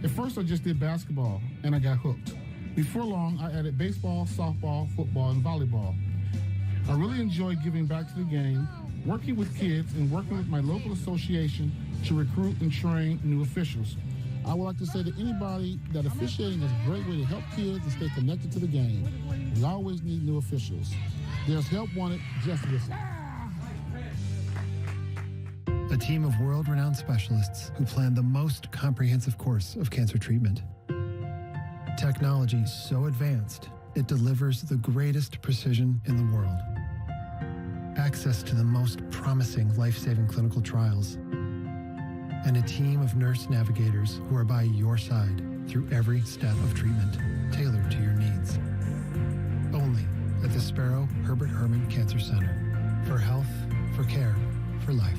[SPEAKER 5] At first, I just did basketball, and I got hooked. Before long, I added baseball, softball, football, and volleyball. I really enjoyed giving back to the game, working with kids, and working with my local association to recruit and train new officials. I would like to say to anybody that officiating is a great way to help kids and stay connected to the game. We always need new officials. There's help wanted, just listen.
[SPEAKER 7] A team of world-renowned specialists who plan the most comprehensive course of cancer treatment. Technology so advanced, it delivers the greatest precision in the world. Access to the most promising life-saving clinical trials. And a team of nurse navigators who are by your side through every step of treatment, tailored to your needs. Only at the Sparrow Herbert Herman Cancer Center. For health, for care, for life.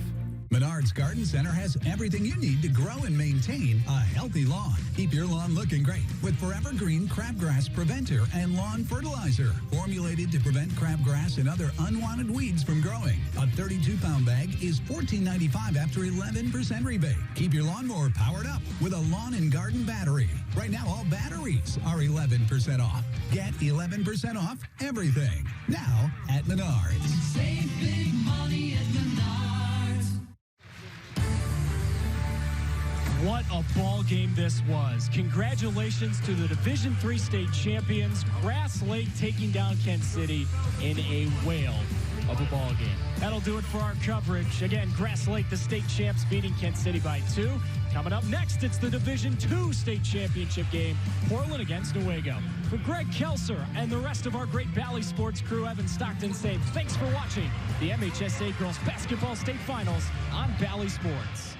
[SPEAKER 8] Menards Garden Center has everything you need to grow and maintain a healthy lawn. Keep your lawn looking great with Forever Green Crabgrass Preventer and Lawn Fertilizer. Formulated to prevent crabgrass and other unwanted weeds from growing. A 32-pound bag is $14.95 after 11% rebate. Keep your lawnmower powered up with a lawn and garden battery. Right now, all batteries are 11% off. Get 11% off everything. Now at Menards.
[SPEAKER 11] Save big money at Menards.
[SPEAKER 2] What a ball game this was. Congratulations to the Division III state champions, Grass Lake taking down Kent City in a whale of a ball game. That'll do it for our coverage. Again, Grass Lake, the state champs, beating Kent City by 2. Coming up next, it's the Division II state championship game, Portland against Newaygo. For Greg Kelser and the rest of our great Valley Sports crew, Evan Stockton saying thanks for watching the MHSA Girls Basketball State Finals on Valley Sports.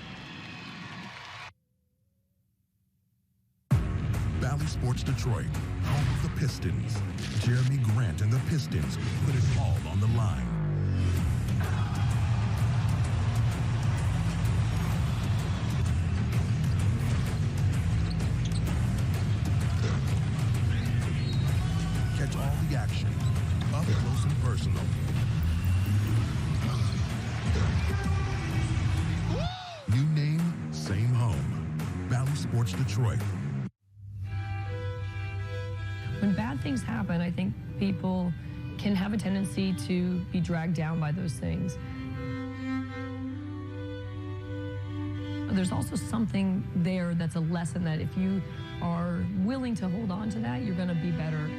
[SPEAKER 3] Valley Sports Detroit, home of the Pistons. Jeremy Grant and the Pistons put it all on the line. Catch all the action, up close and personal. New name, same home. Valley Sports Detroit.
[SPEAKER 15] When bad things happen, I think people can have a tendency to be dragged down by those things. There's also something there that's a lesson that if you are willing to hold on to that, you're going to be better.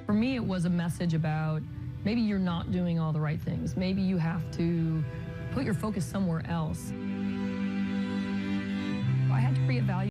[SPEAKER 15] For me, it was a message about maybe you're not doing all the right things. Maybe you have to put your focus somewhere else. I had to reevaluate